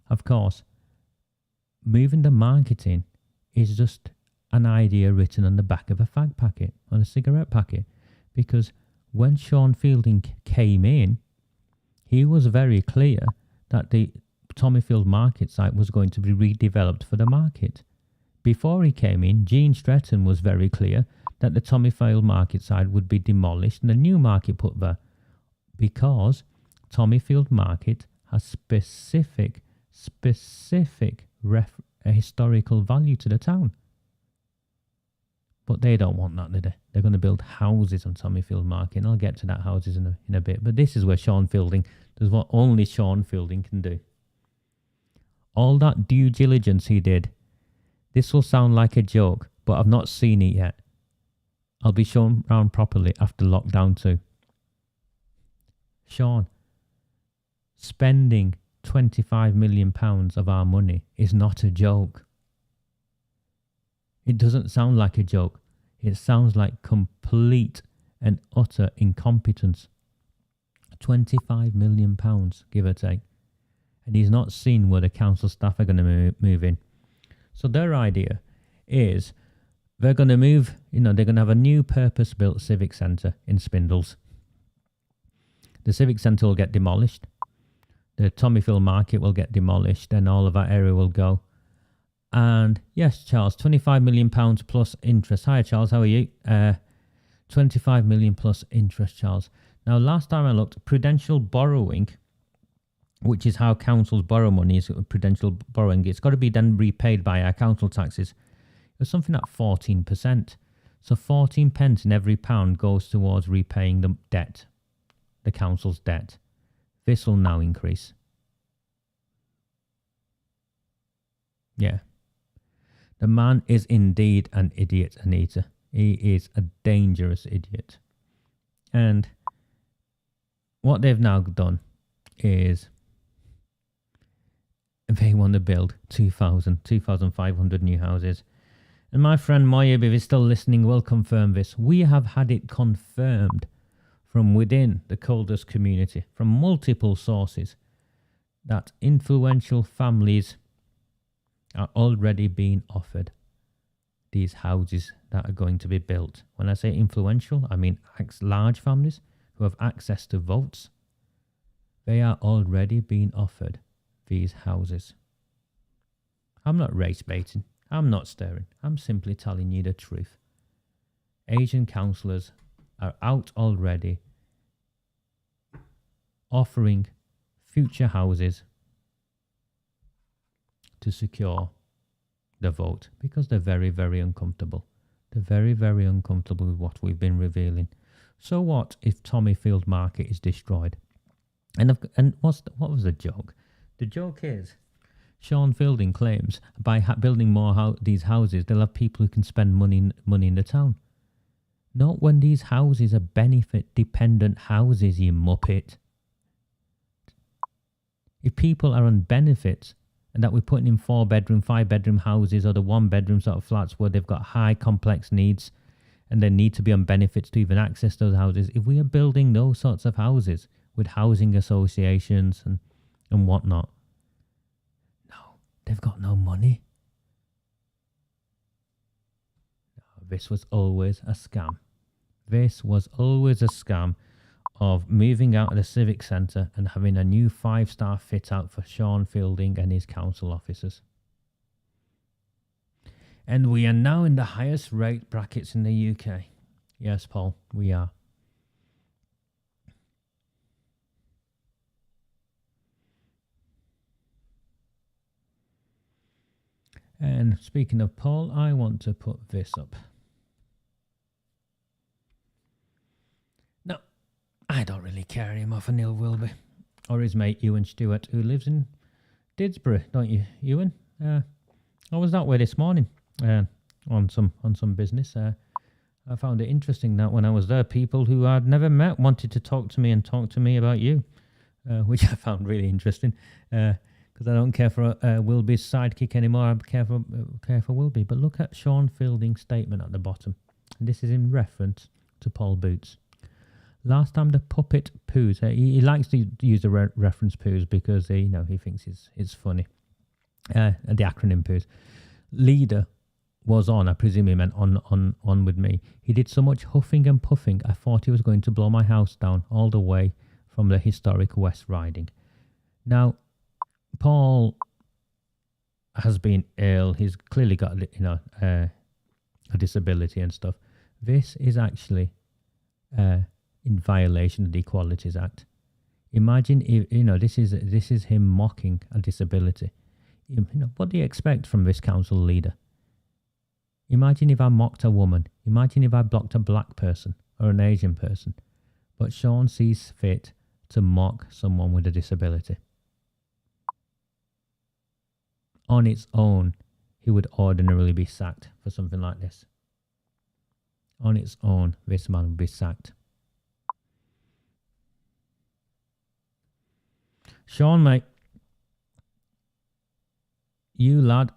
Of course, moving the market in is just an idea written on the back of a fag packet, on a cigarette packet, because when Sean Fielding came in, he was very clear that the Tommyfield market site was going to be redeveloped for the market. Before he came in, Gene Stretton was very clear that the Tommyfield market site would be demolished and a new market put there, because Tommyfield market has specific historical value to the town. But they don't want that, do they? They're going to build houses on Tommyfield market, and I'll get to that houses in a bit. But this is where Sean Fielding does what only Sean Fielding can do. All that due diligence he did. This will sound like a joke, but I've not seen it yet. I'll be shown round properly after lockdown too. Sean, spending £25 million of our money is not a joke. It doesn't sound like a joke. It sounds like complete and utter incompetence. £25 million, give or take. And he's not seen where the council staff are going to move in. So their idea is they're going to move, they're going to have a new purpose-built civic centre in Spindles. The civic centre will get demolished. The Tommyfield market will get demolished, and all of that area will go. And yes, Charles, £25 million plus interest. Hi, Charles, how are you? 25 million plus interest, Charles. Now, last time I looked, prudential borrowing, which is how councils borrow money, is prudential borrowing. It's got to be then repaid by our council taxes. It was something like 14%. So 14 pence in every pound goes towards repaying the debt, the council's debt. This will now increase. Yeah. The man is indeed an idiot, Anita. He is a dangerous idiot. And what they've now done is they want to build 2,500 new houses. And my friend Moyeb, if he's still listening, will confirm this. We have had it confirmed from within the Colders community, from multiple sources, that influential families are already being offered these houses that are going to be built. When I say influential, I mean large families who have access to votes. They are already being offered these houses. I'm not race baiting. I'm not stirring. I'm simply telling you the truth. Asian councillors are out already offering future houses to secure the vote, because they're very, very uncomfortable. They're very, very uncomfortable with what we've been revealing. So what if Tommyfield Market is destroyed? And what was the joke? The joke is, Sean Fielding claims by building more these houses, they'll have people who can spend money in the town. Not when these houses are benefit-dependent houses, you muppet. If people are on benefits, and that we're putting in 4-bedroom, 5-bedroom houses, or the 1-bedroom sort of flats where they've got high complex needs, and they need to be on benefits to even access those houses, if we are building those sorts of houses with housing associations and whatnot, no, they've got no money. No, this was always a scam. This was always a scam of moving out of the civic centre and having a new 5-star fit out for Sean Fielding and his council officers. And we are now in the highest rate brackets in the UK. Yes, Paul, we are. And speaking of Paul, I want to put this up. No, I don't really care anymore for Neil Wilby or his mate Ewan Stewart, who lives in Didsbury, don't you, Ewan? I was that way this morning on some business. I found it interesting that when I was there, people who I'd never met wanted to talk to me and talk to me about you, which I found really interesting. Because I don't care for Wilby's sidekick anymore. I care for Wilby. But look at Sean Fielding's statement at the bottom. And this is in reference to Paul Boots. Last time the puppet poos. He likes to use the reference poos because he thinks it's funny. The acronym poos. Leader was on. I presume he meant on with me. He did so much huffing and puffing. I thought he was going to blow my house down all the way from the historic West Riding. Now, Paul has been ill. He's clearly got, a disability and stuff. This is actually in violation of the Equalities Act. Imagine if, this is him mocking a disability. What do you expect from this council leader? Imagine if I mocked a woman. Imagine if I blocked a black person or an Asian person. But Sean sees fit to mock someone with a disability. On its own, he would ordinarily be sacked for something like this. On its own, this man would be sacked. Sean, mate, you lad,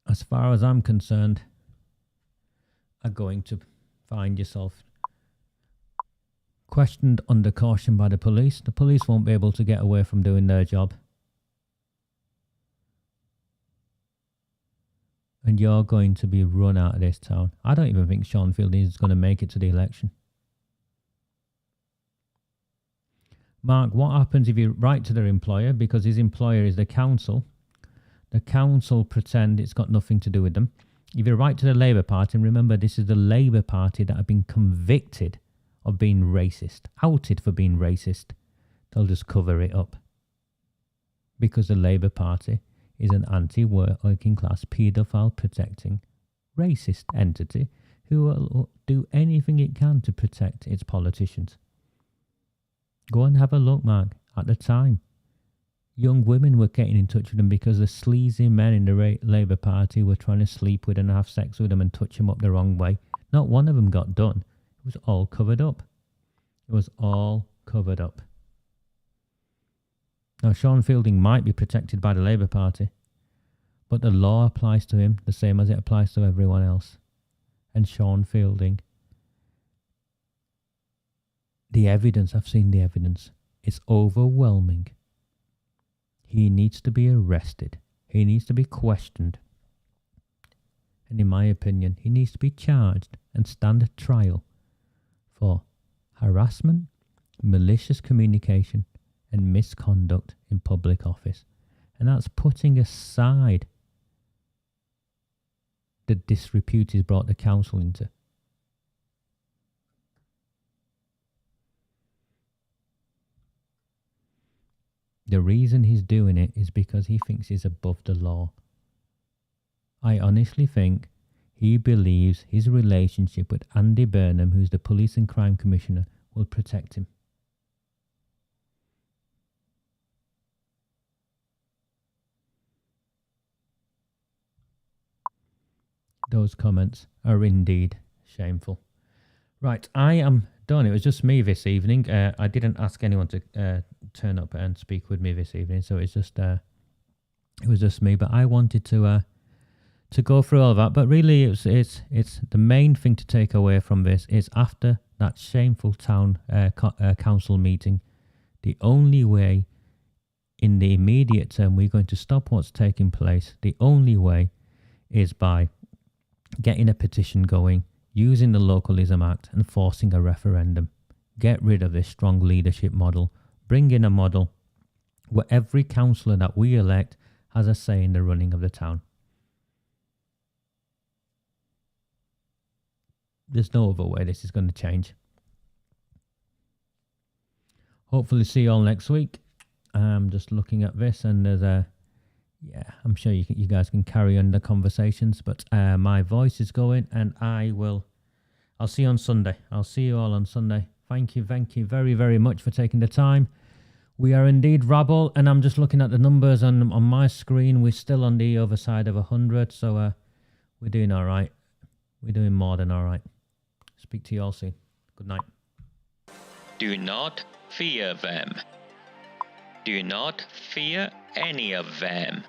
as far as I'm concerned, are going to find yourself questioned under caution by the police. The police won't be able to get away from doing their job. And you're going to be run out of this town. I don't even think Sean Fielding is going to make it to the election. Mark, what happens if you write to their employer, because his employer is the council? The council pretend it's got nothing to do with them. If you write to the Labour Party, and remember this is the Labour Party that have been convicted of being racist, outed for being racist, they'll just cover it up. Because the Labour Party is an anti-working class, paedophile protecting racist entity who will do anything it can to protect its politicians. Go and have a look, Mark. At the time, young women were getting in touch with them because the sleazy men in the Labour Party were trying to sleep with and have sex with them and touch them up the wrong way. Not one of them got done. It was all covered up. It was all covered up. Now, Sean Fielding might be protected by the Labour Party, but the law applies to him the same as it applies to everyone else. And Sean Fielding, the evidence, I've seen the evidence, it's overwhelming. He needs to be arrested. He needs to be questioned. And in my opinion, he needs to be charged and stand a trial for harassment, malicious communication, and misconduct in public office. And that's putting aside the disrepute he's brought the council into. The reason he's doing it is because he thinks he's above the law. I honestly think he believes his relationship with Andy Burnham, who's the Police and Crime Commissioner, will protect him. Those comments are indeed shameful. Right, I am done. It was just me this evening. I didn't ask anyone to turn up and speak with me this evening, so it's just it was just me. But I wanted to go through all of that. But really, it's the main thing to take away from this is after that shameful town council meeting, the only way in the immediate term we're going to stop what's taking place. The only way is by getting a petition going, using the Localism Act and forcing a referendum. Get rid of this strong leadership model. Bring in a model where every councillor that we elect has a say in the running of the town. there's no other way this is going to change. Hopefully see you all next week. I'm just looking at this, and there's yeah, I'm sure you guys can carry on the conversations, but my voice is going, and I'll see you on Sunday. I'll see you all on Sunday. Thank you very, very much for taking the time. We are indeed Rabble, and I'm just looking at the numbers on my screen. We're still on the other side of 100, so we're doing all right. We're doing more than all right. Speak to you all soon. Good night. Do not fear them. Do not fear any of them.